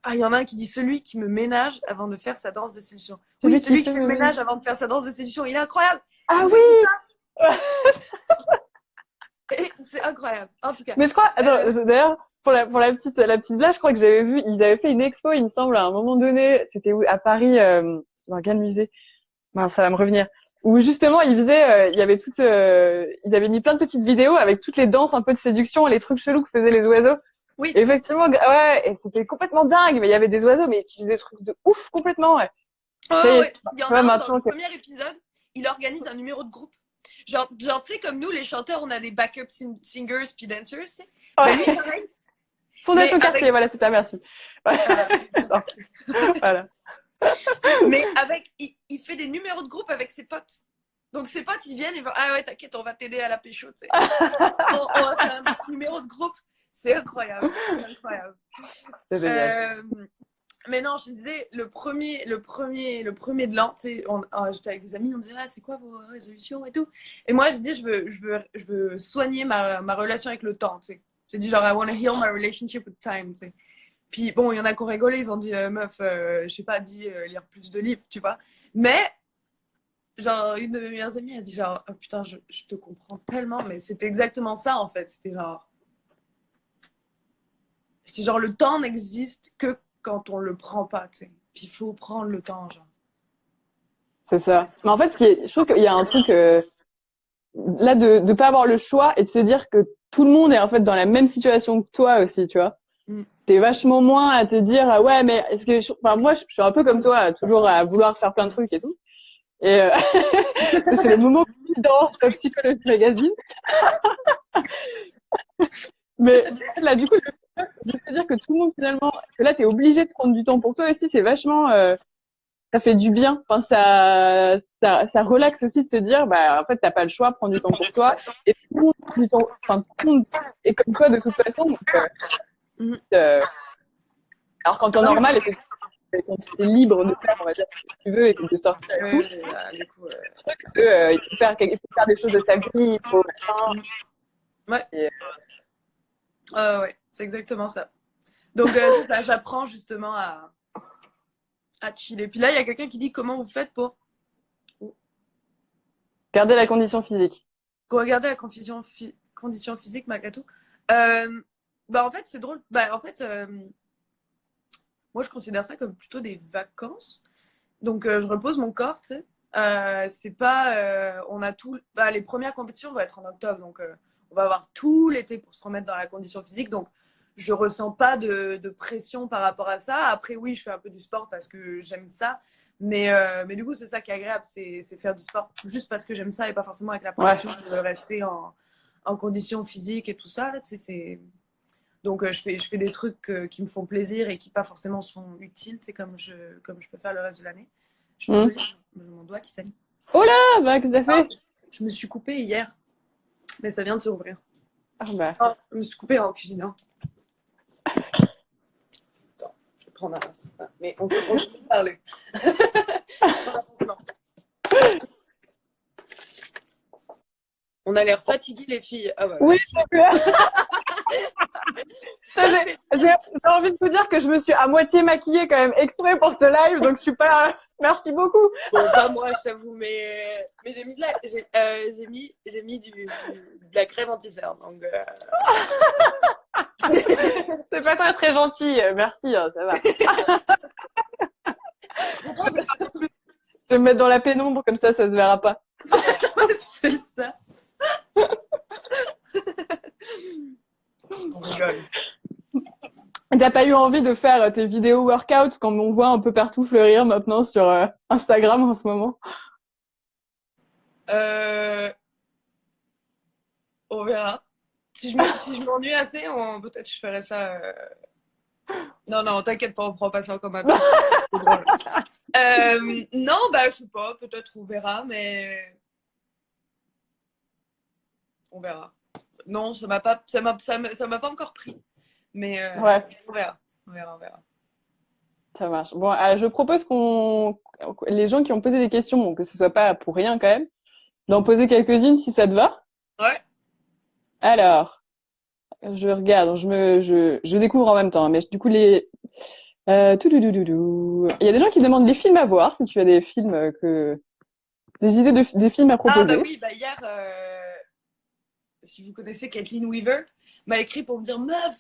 [SPEAKER 1] Ah, il y en a un qui dit celui qui me ménage avant de faire sa danse de séduction.
[SPEAKER 2] C'est
[SPEAKER 1] Oui,
[SPEAKER 2] lui qui
[SPEAKER 1] celui qui
[SPEAKER 2] fait
[SPEAKER 1] fait le ménage avant de faire sa danse de séduction. Il est incroyable. Il
[SPEAKER 2] Ah
[SPEAKER 1] me
[SPEAKER 2] oui!
[SPEAKER 1] fait tout ça. Et c'est incroyable. En tout cas.
[SPEAKER 2] Mais je crois, attends,
[SPEAKER 1] Euh,
[SPEAKER 2] d'ailleurs, pour la petite blague, je crois que j'avais vu, ils avaient fait une expo, il me semble, à un moment donné, c'était où, à Paris, dans quel musée? Ben, ça va me revenir. Où justement, ils faisaient, il y avait ils avaient mis plein de petites vidéos avec toutes les danses un peu de séduction et les trucs chelous que faisaient les oiseaux.
[SPEAKER 1] oui.
[SPEAKER 2] Et effectivement, ouais, et c'était complètement dingue, mais il y avait des oiseaux, mais qui faisaient des trucs de ouf complètement, ouais. Ça y
[SPEAKER 1] Oh,
[SPEAKER 2] est,
[SPEAKER 1] ouais. Il y
[SPEAKER 2] tu
[SPEAKER 1] en
[SPEAKER 2] vois,
[SPEAKER 1] a un dans le
[SPEAKER 2] maintenant que,
[SPEAKER 1] premier épisode, il organise un numéro de groupe. Genre tu sais, comme nous, les chanteurs, on a des backup singers puis dancers, tu sais. Ben lui,
[SPEAKER 2] ouais.
[SPEAKER 1] pareil. Mais
[SPEAKER 2] Fondation Cartier,
[SPEAKER 1] avec.
[SPEAKER 2] voilà, c'est ça, merci. Ouais. Non,
[SPEAKER 1] Merci.
[SPEAKER 2] voilà.
[SPEAKER 1] Mais il fait des numéros de groupe avec ses potes. Donc ses potes, ils viennent, ils vont, ah ouais, t'inquiète, on va t'aider à la pécho, tu sais. On va faire un petit numéro de groupe. C'est incroyable. C'est incroyable.
[SPEAKER 2] C'est génial.
[SPEAKER 1] Euh, mais non, je disais, le premier de l'an, tu sais, j'étais avec des amis, on disait, ah, c'est quoi vos résolutions et tout. Et moi, j'ai dit, je veux soigner ma relation avec le temps, tu sais. J'ai dit, genre, I want to heal my relationship with time, tu sais. Puis bon, il y en a qui ont rigolé, ils ont dit, meuf, je sais pas, dit lire plus de livres, tu vois. Mais, genre, une de mes meilleures amies a dit, genre, oh, putain, je te comprends tellement, mais c'était exactement ça, en fait. C'était genre, le temps n'existe que quand on le prend pas, tu sais. Puis il faut prendre le temps, genre.
[SPEAKER 2] C'est ça. Mais en fait, je trouve qu'il y a un truc, là, de pas avoir le choix et de se dire que tout le monde est en fait dans la même situation que toi aussi, tu vois.
[SPEAKER 1] Mm.
[SPEAKER 2] T'es vachement moins à te dire, ah ouais, mais est-ce que, enfin, moi, je suis un peu comme toi, toujours à vouloir faire plein de trucs et tout. Et c'est le moment confidence Psychologie Magazine. Mais là, du coup, le fait de se dire que tout le monde finalement, que là, t'es obligé de prendre du temps pour toi aussi, c'est vachement, ça fait du bien. Enfin, ça relaxe aussi de se dire, bah, en fait, t'as pas le choix, prends du temps pour toi. Et tout le monde prend du temps, enfin, tout le monde est comme toi de toute façon. Donc,
[SPEAKER 1] Mm.
[SPEAKER 2] euh, alors qu'en temps normal, effectivement, quand tu es libre de faire, on va dire, ce que tu veux et de sortir et tout,
[SPEAKER 1] Du coup,
[SPEAKER 2] il faut faire des choses de sa vie, il faut machin.
[SPEAKER 1] ouais,
[SPEAKER 2] Et,
[SPEAKER 1] ouais, c'est exactement ça. Donc, c'est ça, j'apprends justement à chiller. Puis là, il y a quelqu'un qui dit comment vous faites pour
[SPEAKER 2] garder la condition physique.
[SPEAKER 1] regarder la condition physique malgré tout. Bah, en fait, c'est drôle. Bah, en fait, moi, je considère ça comme plutôt des vacances. Donc, je repose mon corps, tu sais. C'est pas. On a tout. Bah, les premières compétitions vont être en octobre. Donc, on va avoir tout l'été pour se remettre dans la condition physique. Donc, je ressens pas de pression par rapport à ça. Après, oui, je fais un peu du sport parce que j'aime ça. Mais du coup, c'est ça qui est agréable. C'est faire du sport juste parce que j'aime ça et pas forcément avec la
[SPEAKER 2] Ouais.
[SPEAKER 1] pression de rester en condition physique et tout ça. Là, tu sais, donc, je fais des trucs qui me font plaisir et qui pas forcément sont utiles, comme je peux faire le reste de l'année. Je suis désolée, mon doigt qui saigne.
[SPEAKER 2] Oh là, bah, qu'est-ce que t'as
[SPEAKER 1] Ah,
[SPEAKER 2] fait?
[SPEAKER 1] je me suis coupée hier, mais ça vient de se rouvrir.
[SPEAKER 2] Ah, bah.
[SPEAKER 1] Ah, je me suis coupée en cuisinant. Attends, je vais prendre un. Mais on peut parler. On a l'air fatigués, les filles. Ah, bah,
[SPEAKER 2] Oui,
[SPEAKER 1] merci.
[SPEAKER 2] c'est clair. J'ai envie de vous dire que je me suis à moitié maquillée quand même exprès pour ce live, donc je suis pas. Merci beaucoup.
[SPEAKER 1] Bon, pas moi, je t'avoue, mais j'ai mis j'ai mis de la crème anti-cerne. Donc,
[SPEAKER 2] C'est pas très très gentil. Merci, hein, ça va. Je vais me mettre dans la pénombre, comme ça se verra pas.
[SPEAKER 1] c'est ça. On rigole.
[SPEAKER 2] T'as pas eu envie de faire tes vidéos workout comme on voit un peu partout fleurir maintenant sur Instagram en ce moment?
[SPEAKER 1] On verra. Si je m'ennuie assez, peut-être je ferai ça Non, non, t'inquiète pas, on prend pas ça comme un pic. C'est drôle. Non, bah, je sais pas, peut-être on verra, mais on verra. Non, ça m'a pas encore pris. Mais
[SPEAKER 2] Ouais,
[SPEAKER 1] on verra. On verra, on verra.
[SPEAKER 2] ça marche. Bon, je propose les gens qui ont posé des questions, bon, que ce soit pas pour rien quand même, d'en poser quelques-unes si ça te va.
[SPEAKER 1] Ouais.
[SPEAKER 2] Alors, je regarde, je découvre en même temps, hein, mais du coup Toudoudoudoudou. Il y a des gens qui demandent les films à voir, si tu as des films des idées des films à
[SPEAKER 1] Ah, bah
[SPEAKER 2] proposer.
[SPEAKER 1] oui, bah hier, si vous connaissez Kathleen Weaver, m'a écrit pour me dire meuf.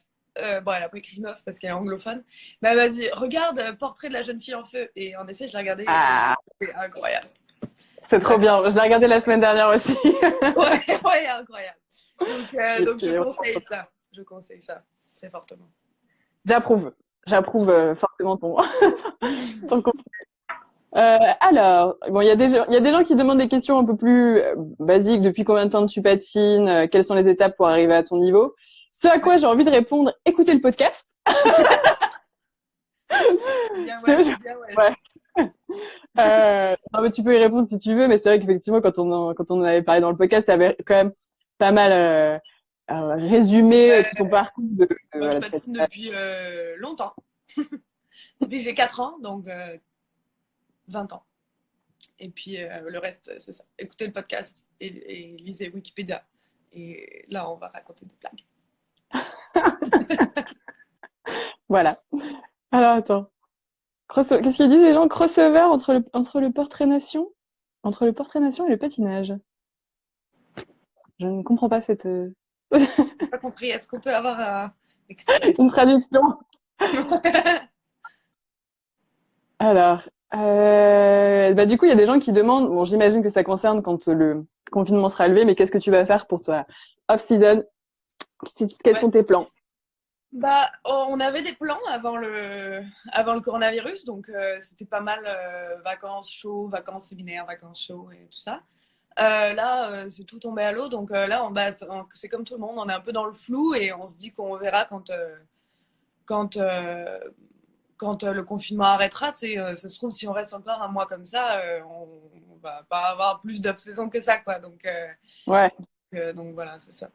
[SPEAKER 1] Bon, elle a pas écrit meuf parce qu'elle est anglophone. Mais vas-y, regarde Portrait de la jeune fille en feu. Et en effet, je l'ai regardé et
[SPEAKER 2] Ah,
[SPEAKER 1] c'était incroyable.
[SPEAKER 2] c'est
[SPEAKER 1] C'est
[SPEAKER 2] trop
[SPEAKER 1] incroyable.
[SPEAKER 2] bien. Je l'ai regardé la semaine dernière aussi.
[SPEAKER 1] Ouais, ouais, incroyable.
[SPEAKER 2] Il
[SPEAKER 1] Donc je
[SPEAKER 2] était vraiment
[SPEAKER 1] conseille
[SPEAKER 2] trop
[SPEAKER 1] ça. Je conseille ça très fortement.
[SPEAKER 2] J'approuve. J'approuve fortement ton conseil. Alors, bon, il y a des gens qui demandent des questions un peu plus basiques. Depuis combien de temps tu patines? Quelles sont les étapes pour arriver à ton niveau? Ce à
[SPEAKER 1] Ouais.
[SPEAKER 2] quoi j'ai envie de répondre, écoutez le podcast.
[SPEAKER 1] Bien wesh,
[SPEAKER 2] Je-
[SPEAKER 1] bien wesh.
[SPEAKER 2] Ouais. Non, mais tu peux y répondre si tu veux, mais c'est vrai qu'effectivement, quand on en avait parlé dans le podcast, tu avais quand même pas mal résumé tout ton
[SPEAKER 1] Ouais.
[SPEAKER 2] parcours
[SPEAKER 1] Bah, je
[SPEAKER 2] voilà,
[SPEAKER 1] patine depuis longtemps. Depuis que j'ai 4 ans, donc 20 ans. Et puis le reste, c'est ça. Écoutez le podcast et lisez Wikipédia. Et là, on va raconter des blagues.
[SPEAKER 2] Voilà. Alors, attends. Qu'est-ce qu'ils disent les gens? Crossover entre le portrait nation? Entre le portrait nation et le patinage. Je ne comprends pas cette
[SPEAKER 1] J'ai pas compris. Est-ce qu'on peut avoir l'explication?
[SPEAKER 2] une traduction. Alors, bah du coup, il y a des gens qui demandent, bon, j'imagine que ça concerne quand le confinement sera levé, mais qu'est-ce que tu vas faire pour toi off-season? Quels
[SPEAKER 1] Ouais.
[SPEAKER 2] sont tes plans?
[SPEAKER 1] Bah, on avait des plans avant le coronavirus, donc c'était pas mal vacances show, vacances séminaires, vacances show et tout ça. Là, c'est tout tombé à l'eau, donc là, c'est comme tout le monde, on est un peu dans le flou et on se dit qu'on verra quand, quand le confinement arrêtera. Tu sais, ça se trouve, si on reste encore un mois comme ça, on va pas avoir plus d'off-saison que ça, quoi.
[SPEAKER 2] Ouais.
[SPEAKER 1] Donc voilà, c'est ça.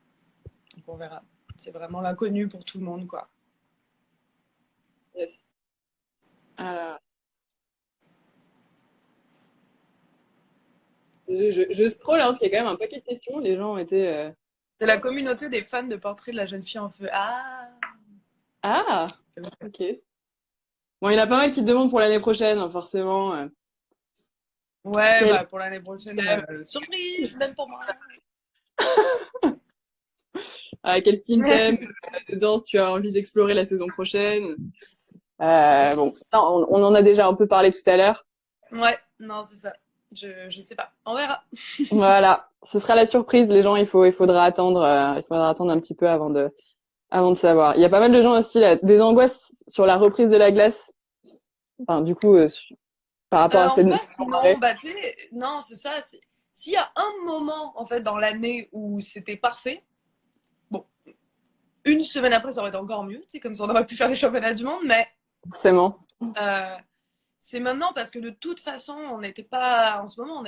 [SPEAKER 1] Donc on verra. C'est vraiment l'inconnu pour tout le monde, quoi.
[SPEAKER 2] Yes. Alors, je scroll, hein, parce qu'il y a quand même un paquet de questions. Les gens ont été.
[SPEAKER 1] C'est la communauté des fans de Portrait de la jeune fille en feu. Ah!
[SPEAKER 2] Ah, ok. Bon, il y en a pas mal qui te demandent pour l'année prochaine, hein, forcément.
[SPEAKER 1] Ouais,
[SPEAKER 2] Quel
[SPEAKER 1] bah pour l'année prochaine,
[SPEAKER 2] thème,
[SPEAKER 1] surprise, même pour moi.
[SPEAKER 2] quel style thème de danse tu as envie d'explorer la saison prochaine? Bon, ça, on en a déjà un peu parlé tout à l'heure.
[SPEAKER 1] Ouais, non, c'est ça. Je sais pas. On verra.
[SPEAKER 2] Voilà, ce sera la surprise. Les gens, il faudra attendre un petit peu avant de savoir. Il y a pas mal de gens aussi là, des angoisses sur la reprise de la glace. Enfin, du coup, par rapport à
[SPEAKER 1] En
[SPEAKER 2] cette
[SPEAKER 1] face, non,
[SPEAKER 2] marée.
[SPEAKER 1] bah tu sais, non, c'est ça. S'il y a un moment en fait dans l'année où c'était parfait, bon, une semaine après ça aurait été encore mieux, tu sais, comme ça on aurait pu faire les championnats du monde, mais
[SPEAKER 2] Forcément.
[SPEAKER 1] euh, c'est maintenant parce que de toute façon on n'était pas, en ce moment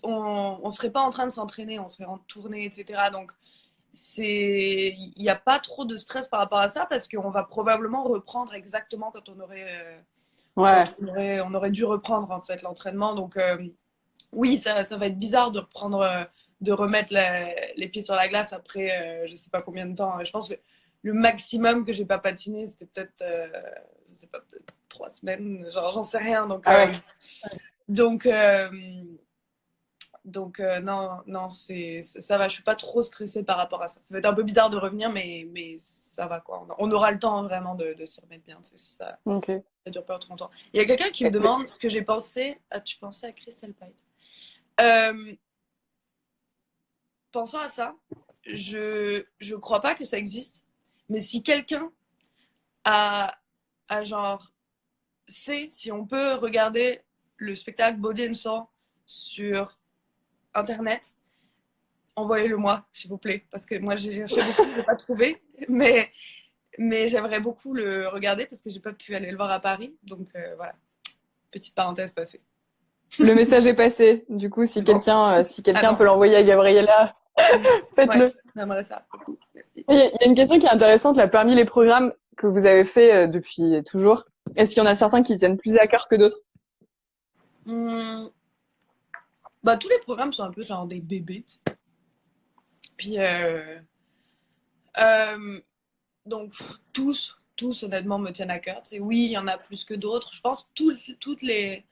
[SPEAKER 1] on serait pas en train de s'entraîner, on serait en tournée, etc. Donc il n'y a pas trop de stress par rapport à ça parce qu'on va probablement reprendre exactement
[SPEAKER 2] Ouais,
[SPEAKER 1] on aurait dû reprendre en fait l'entraînement. Donc oui, ça va être bizarre de reprendre, de remettre les pieds sur la glace après je sais pas combien de temps. Je pense que le maximum que j'ai pas patiné, c'était peut-être, je sais pas, peut-être 3 semaines, genre j'en sais rien.
[SPEAKER 2] ah ouais,
[SPEAKER 1] Donc, euh, non, non, ça va. Je suis pas trop stressée par rapport à ça. Ça va être un peu bizarre de revenir, mais ça va quoi. On aura le temps vraiment de s'y remettre bien. Si
[SPEAKER 2] ok.
[SPEAKER 1] ça dure pas trop longtemps. Il y a quelqu'un qui me
[SPEAKER 2] Et-
[SPEAKER 1] demande ce que j'ai pensé. As-tu pensé à Crystal Pite? Euh, Pensant à ça, je crois pas que ça existe. Mais si quelqu'un a, a genre sait si on peut regarder le spectacle Body and Soul sur internet, envoyez-le moi, s'il vous plaît, parce que moi j'ai cherché beaucoup, je n'ai pas trouvé, mais Mais j'aimerais beaucoup le regarder parce que j'ai pas pu aller le voir à Paris. Donc voilà, petite parenthèse passée.
[SPEAKER 2] Le message est passé. Du coup, si
[SPEAKER 1] C'est bon,
[SPEAKER 2] quelqu'un peut
[SPEAKER 1] avance.
[SPEAKER 2] l'envoyer à Gabriella,
[SPEAKER 1] Ouais,
[SPEAKER 2] faites-le.
[SPEAKER 1] j'aimerais ça. Merci.
[SPEAKER 2] Il y a une question qui est intéressante là. Parmi les programmes que vous avez fait depuis toujours, est-ce qu'il y en a certains qui tiennent plus à cœur que d'autres?
[SPEAKER 1] Hum, Bah, tous les programmes sont un peu genre des bébés. Puis, euh, donc, tous honnêtement me tiennent à cœur. C'est oui, il y en a plus que d'autres. Je pense que tous les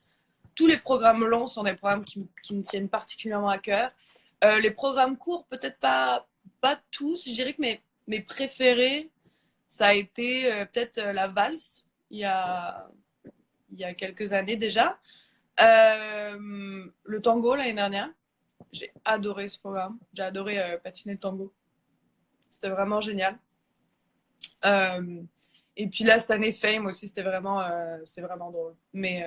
[SPEAKER 1] programmes longs sont des programmes qui me tiennent particulièrement à cœur. Les programmes courts, peut-être pas tous. Je dirais que mes préférés, ça a été peut-être la valse, il y a quelques années déjà. Le tango l'année dernière. J'ai adoré ce programme. J'ai adoré patiner le tango. C'était vraiment génial. Euh, et puis là, cette année, Fame aussi, c'est vraiment drôle. Mais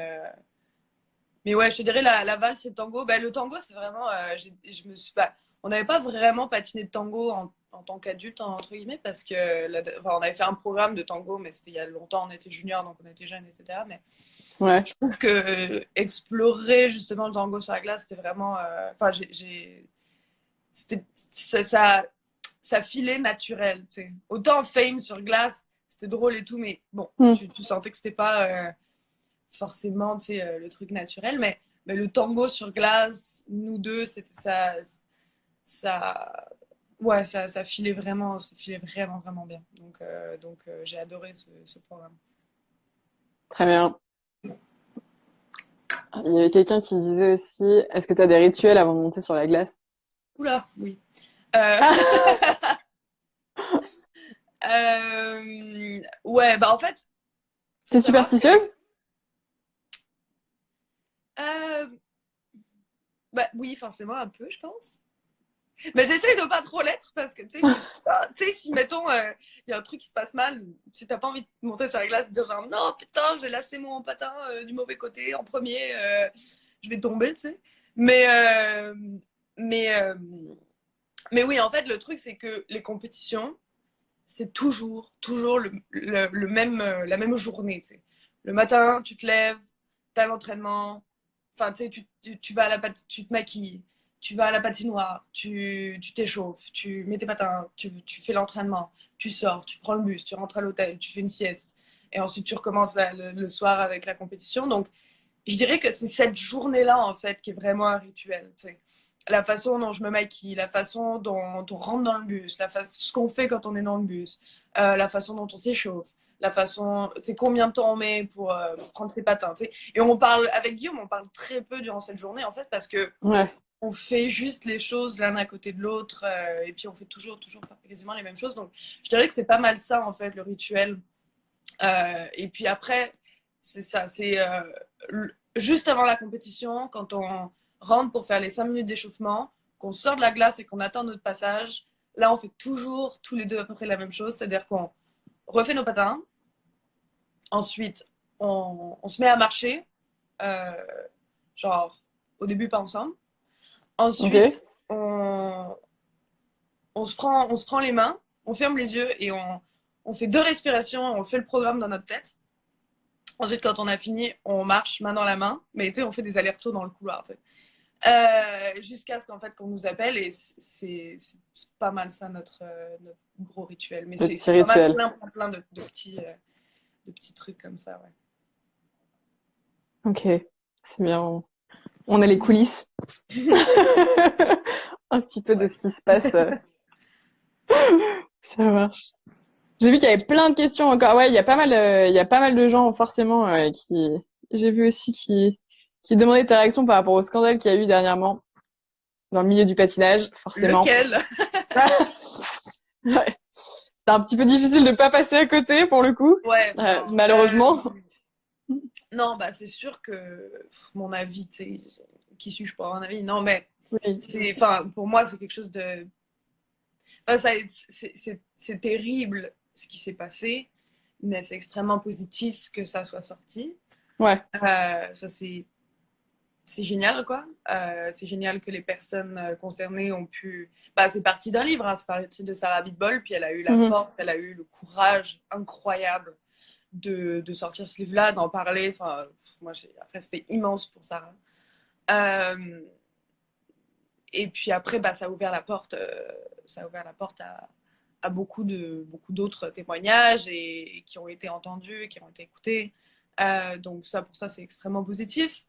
[SPEAKER 1] ouais, je te dirais la valse et le tango. Ben, le tango, c'est vraiment. Je me suis pas. On n'avait pas vraiment patiné de tango en tant qu'adulte, entre guillemets, parce que enfin, on avait fait un programme de tango, mais c'était il y a longtemps, on était junior, donc on était jeunes, etc. Mais
[SPEAKER 2] Ouais.
[SPEAKER 1] je trouve que explorer justement le tango sur la glace, c'était vraiment. Enfin, c'était, ça filait naturel, tu sais. Autant Fame sur glace, c'était drôle et tout, mais bon,
[SPEAKER 2] Hmm.
[SPEAKER 1] tu sentais que c'était pas forcément, tu sais, le truc naturel, mais le tango sur glace, nous deux, c'était ça, ouais, ça filait vraiment, vraiment bien. Donc j'ai adoré ce programme.
[SPEAKER 2] Très bien. Il y avait quelqu'un qui disait aussi, est-ce que tu as des rituels avant de monter sur la glace?
[SPEAKER 1] Oula, oui. Euh, ouais, bah en fait, faut
[SPEAKER 2] T'es
[SPEAKER 1] savoir que
[SPEAKER 2] superstitieuse?
[SPEAKER 1] euh, bah oui, forcément un peu, je pense. Mais j'essaye de pas trop l'être parce que tu sais, je me dis, putain, tu sais, si mettons, il y a un truc qui se passe mal, si t'as pas envie de monter sur la glace et dire genre, non, putain, j'ai lassé mon patin du mauvais côté en premier, je vais tomber, tu sais. Mais, euh, mais, euh, mais oui, en fait, le truc, c'est que les compétitions, c'est toujours le même, la même journée, tu sais. Le matin, tu te lèves, t'as l'entraînement, enfin, tu sais, tu vas tu te maquilles, tu vas à la patinoire, tu t'échauffes, tu mets tes patins, tu fais l'entraînement, tu sors, tu prends le bus, tu rentres à l'hôtel, tu fais une sieste, et ensuite tu recommences le soir avec la compétition. Donc, je dirais que c'est cette journée-là, en fait, qui est vraiment un rituel, tu sais. La façon dont je me maquille, la façon dont on rentre dans le bus, ce qu'on fait quand on est dans le bus, la façon dont on s'échauffe, la façon, tu sais, combien de temps on met pour prendre ses patins, tu sais. Et on parle, avec Guillaume, on parle très peu durant cette journée, en fait, parce que
[SPEAKER 2] Ouais.
[SPEAKER 1] on fait juste les choses l'un à côté de l'autre, et puis on fait toujours quasiment les mêmes choses. Donc, je dirais que c'est pas mal ça, en fait, le rituel. Et puis après, c'est ça, c'est juste avant la compétition, quand on rentre pour faire les 5 minutes d'échauffement, qu'on sort de la glace et qu'on attend notre passage, là, on fait toujours tous les deux à peu près la même chose, c'est-à-dire qu'on refait nos patins, ensuite, on se met à marcher, euh, genre, au début, pas ensemble.
[SPEAKER 2] Ok.
[SPEAKER 1] Ensuite, on se prend les mains, on ferme les yeux et on fait 2 respirations, on fait le programme dans notre tête. Ensuite, quand on a fini, on marche main dans la main, mais tu sais, on fait des allers-retours dans le couloir, tu sais. Jusqu'à ce qu'en fait qu'on nous appelle et c'est pas mal ça notre gros rituel. Mais
[SPEAKER 2] Le
[SPEAKER 1] c'est
[SPEAKER 2] petit
[SPEAKER 1] pas mal
[SPEAKER 2] rituel.
[SPEAKER 1] plein de petits trucs comme ça,
[SPEAKER 2] Ok. C'est bien. On a les coulisses.
[SPEAKER 1] ouais.
[SPEAKER 2] Un petit peu de
[SPEAKER 1] Ouais.
[SPEAKER 2] ce qui se passe. Ça marche. J'ai vu qu'il y avait plein de questions encore. Ouais, il y a pas mal de gens forcément j'ai vu aussi qui demandaient ta réaction par rapport au scandale qu'il y a eu dernièrement dans le milieu du patinage, forcément.
[SPEAKER 1] Lequel?
[SPEAKER 2] Ouais. C'était un petit peu difficile de pas passer à côté pour le coup,
[SPEAKER 1] Ouais, non.
[SPEAKER 2] malheureusement.
[SPEAKER 1] Non, bah c'est sûr que mon avis, tu sais, qui suis-je pour avoir un avis? Non, mais
[SPEAKER 2] Oui,
[SPEAKER 1] enfin, pour moi, c'est quelque chose de. Enfin, c'est terrible ce qui s'est passé, mais c'est extrêmement positif que ça soit sorti.
[SPEAKER 2] ouais,
[SPEAKER 1] Ça, c'est génial, quoi. C'est génial que les personnes concernées ont pu. Bah, c'est parti d'un livre, hein, c'est parti de Sarah Abitbol, puis elle a eu la force, elle a eu le courage incroyable de sortir ce livre-là, d'en parler. Enfin, moi, j'ai un respect immense pour Sarah. Et puis après, bah, ça a ouvert la porte, à beaucoup d'autres témoignages et qui ont été entendus, qui ont été écoutés. Donc ça, pour ça, c'est extrêmement positif.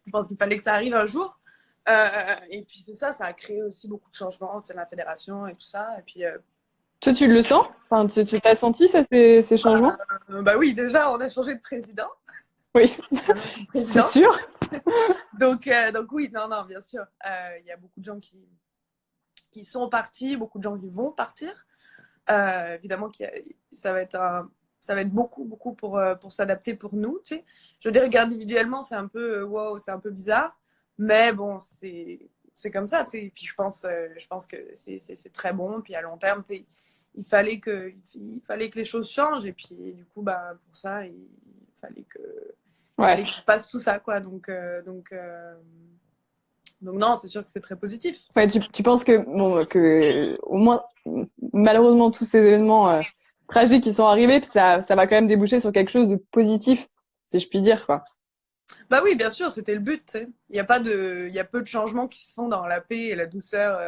[SPEAKER 1] Je pense qu'il fallait que ça arrive un jour. Et puis c'est ça, ça a créé aussi beaucoup de changements, c'est la fédération et tout ça. Et puis
[SPEAKER 2] Toi, tu le sens? Enfin, tu t'as senti ça, ces changements?
[SPEAKER 1] bah oui, déjà, on a changé de président.
[SPEAKER 2] Oui,
[SPEAKER 1] Maintenant, je suis
[SPEAKER 2] c'est
[SPEAKER 1] présidente.
[SPEAKER 2] sûr.
[SPEAKER 1] Donc oui, non, non, bien sûr. Il y a beaucoup de gens qui sont partis, beaucoup de gens qui vont partir. Évidemment, ça va être beaucoup, beaucoup pour s'adapter pour nous. Tu sais. Je veux dire, individuellement, c'est un peu, wow, c'est un peu bizarre. Mais bon, c'est comme ça. Tu sais. Et puis je pense que c'est très bon. Puis à long terme, tu sais, il fallait que les choses changent. Et puis du coup, bah, pour ça, il fallait que,
[SPEAKER 2] Ouais.
[SPEAKER 1] qu'il se passe tout ça. Quoi. Donc non, c'est sûr que c'est très positif.
[SPEAKER 2] Ouais, tu penses que, bon, que, au moins, malheureusement, tous ces événements tragiques qui sont arrivés, ça va quand même déboucher sur quelque chose de positif, si je puis dire, quoi.
[SPEAKER 1] Bah oui, bien sûr, c'était le but. Tu sais. Il y a peu de changements qui se font dans la paix et la douceur.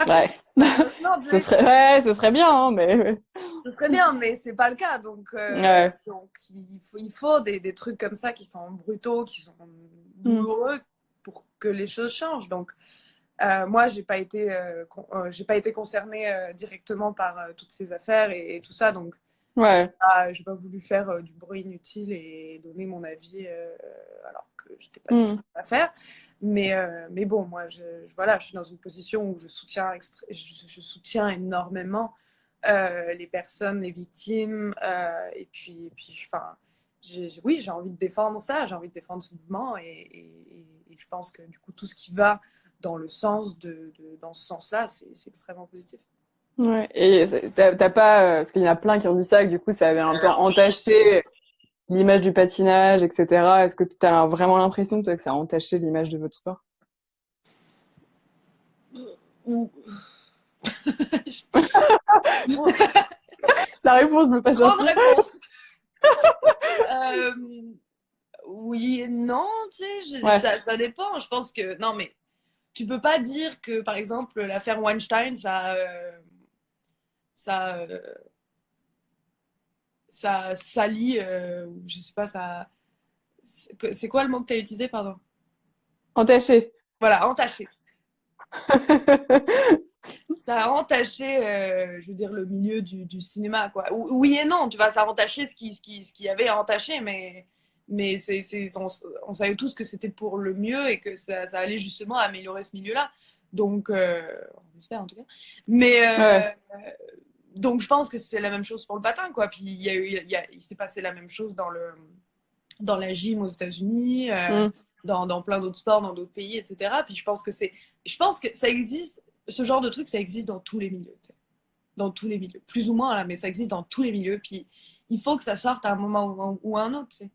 [SPEAKER 2] Ouais.
[SPEAKER 1] Non, tu sais,
[SPEAKER 2] Ouais, ce serait bien, hein, mais
[SPEAKER 1] ce serait bien, mais c'est pas le cas.
[SPEAKER 2] ouais.
[SPEAKER 1] Donc il faut des trucs comme ça qui sont brutaux, qui sont
[SPEAKER 2] Mm.
[SPEAKER 1] douloureux pour que les choses changent. Donc moi, j'ai pas été concernée directement par toutes ces affaires et tout ça. Donc
[SPEAKER 2] Ouais.
[SPEAKER 1] j'ai pas voulu faire du bruit inutile et donner mon avis alors que j'étais pas du tout
[SPEAKER 2] Mm.
[SPEAKER 1] à faire. Mais bon, moi, voilà, je suis dans une position où je soutiens énormément les personnes, les victimes. Et puis enfin, oui, j'ai envie de défendre ça, j'ai envie de défendre ce mouvement. Et je pense que du coup, tout ce qui va dans dans ce sens-là, c'est extrêmement positif.
[SPEAKER 2] Ouais. Et t'as pas, parce qu'il y en a plein qui ont dit ça, que du coup, ça avait un peu entaché l'image du patinage, etc. Est-ce que tu as vraiment l'impression, toi, que ça a entaché l'image de votre sport?
[SPEAKER 1] Ou
[SPEAKER 2] La réponse ne peut pas
[SPEAKER 1] grande
[SPEAKER 2] sortir.
[SPEAKER 1] réponse. Euh, oui et non, tu sais,
[SPEAKER 2] Ouais.
[SPEAKER 1] ça dépend. Je pense que non, mais tu peux pas dire que par exemple l'affaire Weinstein, ça, ça salit, je sais pas, ça. C'est quoi le mot que tu as utilisé, pardon?
[SPEAKER 2] Entaché.
[SPEAKER 1] Voilà, entaché. Ça a entaché, je veux dire, le milieu du cinéma, quoi. Oui et non, tu vois, ça a entaché ce qui avait à entacher, mais on savait tous que c'était pour le mieux et que ça allait justement améliorer ce milieu-là. Donc, on espère en tout cas. Mais,
[SPEAKER 2] Ouais.
[SPEAKER 1] donc, je pense que c'est la même chose pour le patin, quoi. Puis, il s'est passé la même chose dans la gym aux États-Unis,
[SPEAKER 2] Mm.
[SPEAKER 1] dans plein d'autres sports, dans d'autres pays, etc. Puis, je pense que ça existe, ce genre de truc, ça existe dans tous les milieux, tu sais. Dans tous les milieux, plus ou moins là, mais ça existe dans tous les milieux. Puis il faut que ça sorte à un moment ou à un autre, tu sais.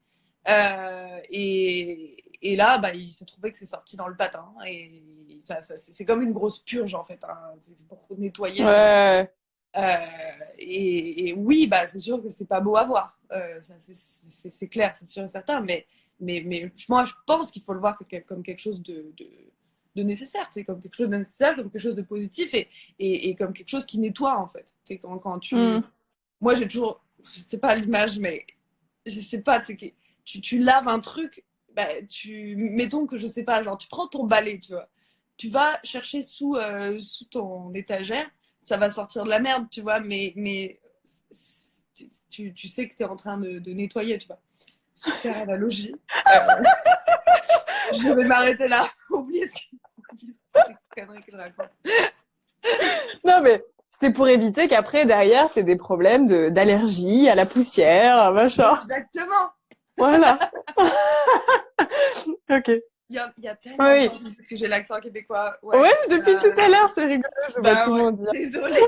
[SPEAKER 1] Et là, bah, il s'est trouvé que c'est sorti dans le patin. Et c'est comme une grosse purge en fait. Hein. C'est pour nettoyer tout ça.
[SPEAKER 2] Ouais.
[SPEAKER 1] Et oui, bah, c'est sûr que c'est pas beau à voir. C'est clair, c'est sûr et certain. Mais moi, je pense qu'il faut le voir comme quelque chose de nécessaire, comme quelque chose de nécessaire, comme quelque chose de positif et comme quelque chose qui nettoie en fait. Quand
[SPEAKER 2] Mm.
[SPEAKER 1] moi j'ai toujours, je sais pas l'image, mais je sais pas, tu laves un truc, bah, mettons que je sais pas, genre tu prends ton balai, tu vois, tu vas chercher sous ton étagère, ça va sortir de la merde, tu vois, mais tu sais que tu es en train de nettoyer, tu vois. Super analogie. Je vais m'arrêter là. Oubliez ce conneries que je raconte.
[SPEAKER 2] Non, mais c'est pour éviter qu'après, derrière, c'est des problèmes d'allergie à la poussière, machin.
[SPEAKER 1] Exactement.
[SPEAKER 2] Voilà. Ok.
[SPEAKER 1] Il y a tellement de
[SPEAKER 2] Oui.
[SPEAKER 1] gens qui disent que j'ai l'accent québécois. Ouais.
[SPEAKER 2] Ouais, depuis tout à l'heure, c'est rigolo, je vois
[SPEAKER 1] Bah
[SPEAKER 2] tout le
[SPEAKER 1] ouais,
[SPEAKER 2] monde dire.
[SPEAKER 1] désolée.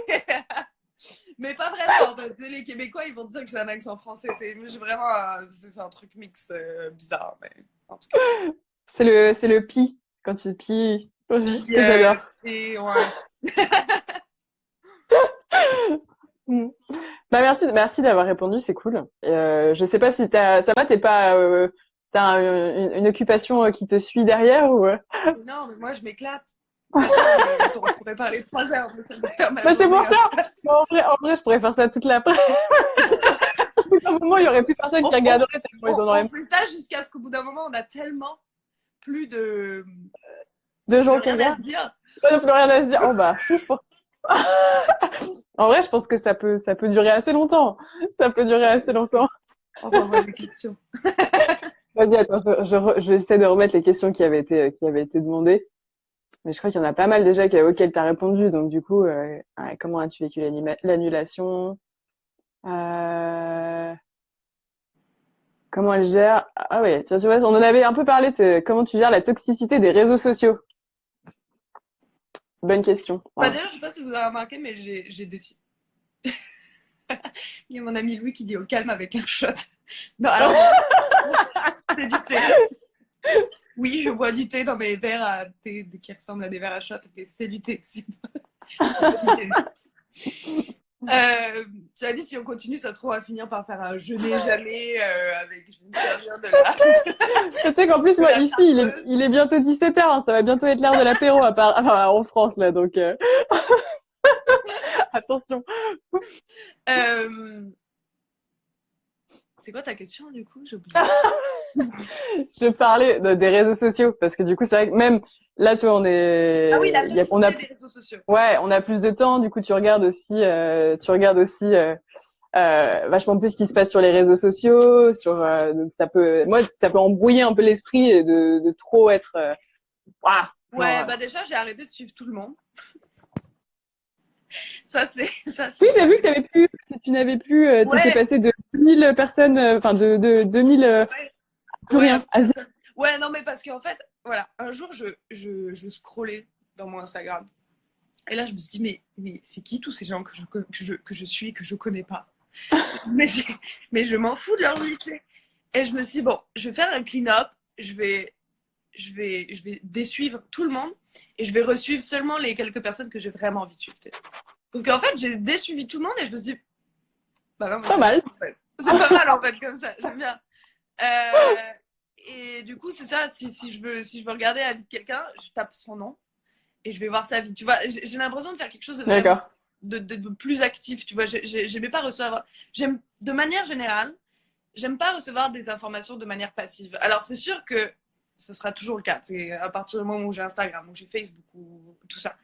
[SPEAKER 1] Mais pas vraiment. En fait. Les Québécois, ils vont dire que j'ai un accent français. Mais j'ai vraiment. C'est un truc mix bizarre. Mais en tout cas.
[SPEAKER 2] C'est le pi, quand tu pi,
[SPEAKER 1] Puis,
[SPEAKER 2] que j'adore.
[SPEAKER 1] ouais.
[SPEAKER 2] Mm. Bah merci d'avoir répondu, c'est cool. Je sais pas si ça va, t'as une occupation qui te suit derrière ou
[SPEAKER 1] Mais non, mais moi, je m'éclate. Mais attends, mais attends, on pourrait parler 3 heures, mais ça me faire ma
[SPEAKER 2] Bah c'est
[SPEAKER 1] journée.
[SPEAKER 2] pour ça. Bon, en vrai, je pourrais faire ça toute l'après. Au bout d'un moment, il y aurait plus personne qui
[SPEAKER 1] On,
[SPEAKER 2] regarderait tellement ils en auraient
[SPEAKER 1] on fait ça jusqu'à ce qu'au bout d'un moment, on a tellement plus
[SPEAKER 2] de
[SPEAKER 1] plus
[SPEAKER 2] gens qui
[SPEAKER 1] rien à
[SPEAKER 2] regardent.
[SPEAKER 1] se dire.
[SPEAKER 2] Pas plus rien à se dire. Oh bah, je pense. En vrai, je pense que ça peut durer assez longtemps. Ça peut durer assez longtemps.
[SPEAKER 1] On va avoir des questions.
[SPEAKER 2] Vas-y, attends, je vais essayer de remettre les questions qui avaient été demandées. Mais je crois qu'il y en a pas mal déjà auxquelles tu as répondu. Donc, du coup, ouais, comment as-tu vécu l'annulation? Euh, Comment elle gère? Ah ouais, tu vois, on en avait un peu parlé de comment tu gères la toxicité des réseaux sociaux. Bonne question.
[SPEAKER 1] Bah,
[SPEAKER 2] Voilà.
[SPEAKER 1] d'ailleurs, je sais pas si vous avez remarqué, mais j'ai décidé. Il y a mon ami Louis qui dit au calme avec un shot. Non, alors non, c'est du thé. Oui, je bois du thé dans mes verres à thé qui ressemblent à des verres à shot, mais c'est du thé. C'est pas du thé. Tu as dit, si on continue, ça se trouve, on va finir par faire un je n'ai jamais avec. Je vais me servir de la.
[SPEAKER 2] Tu sais qu'en plus,
[SPEAKER 1] De
[SPEAKER 2] moi,
[SPEAKER 1] la
[SPEAKER 2] ici,
[SPEAKER 1] chartreuse.
[SPEAKER 2] il est bientôt 17h, hein, ça va bientôt être l'heure de l'apéro enfin, en France, là, donc attention.
[SPEAKER 1] Euh, C'est quoi ta question, du coup? J'ai oublié.
[SPEAKER 2] Je parlais des réseaux sociaux, parce que du coup, c'est vrai que même là, tu vois,
[SPEAKER 1] Ah oui, la
[SPEAKER 2] on a,
[SPEAKER 1] toxicité des réseaux sociaux.
[SPEAKER 2] ouais, on a plus de temps, du coup, tu regardes aussi vachement plus ce qui se passe sur les réseaux sociaux, donc ça peut embrouiller un peu l'esprit et de trop être, ouah, genre,
[SPEAKER 1] Ouais, bah déjà, j'ai arrêté de suivre tout le monde. Ça,
[SPEAKER 2] Oui,
[SPEAKER 1] c'est
[SPEAKER 2] j'ai vu
[SPEAKER 1] fait.
[SPEAKER 2] que tu n'avais plus, t'étais
[SPEAKER 1] Ouais,
[SPEAKER 2] passé de 1000 personnes, enfin de 2000,
[SPEAKER 1] ouais,
[SPEAKER 2] plus
[SPEAKER 1] ouais,
[SPEAKER 2] rien, à zéro.
[SPEAKER 1] personne. Ouais, non, mais parce qu'en fait, voilà, un jour, je scrollais dans mon Instagram. Et là, je me suis dit, mais c'est qui tous ces gens que je suis et que je connais pas? mais, mais je m'en fous de leur vie. Et je me suis dit, bon, je vais faire un clean-up, je vais désuivre tout le monde et je vais resuivre seulement les quelques personnes que j'ai vraiment envie de suivre. Parce qu'en fait, j'ai désuivi tout le monde et je me suis dit, bah non, mais
[SPEAKER 2] Pas
[SPEAKER 1] c'est bien,
[SPEAKER 2] mal.
[SPEAKER 1] en fait. C'est pas mal en fait comme ça, j'aime bien. Euh, et du coup, c'est ça, si je veux regarder la vie de quelqu'un, je tape son nom et je vais voir sa vie. Tu vois, j'ai l'impression de faire quelque chose de vraiment
[SPEAKER 2] D'accord.
[SPEAKER 1] de plus actif. Tu vois, j'aimais pas recevoir. J'aime de manière générale, j'aime pas recevoir des informations de manière passive. Alors c'est sûr que ça sera toujours le cas. C'est à partir du moment où j'ai Instagram, où j'ai Facebook, ou tout ça.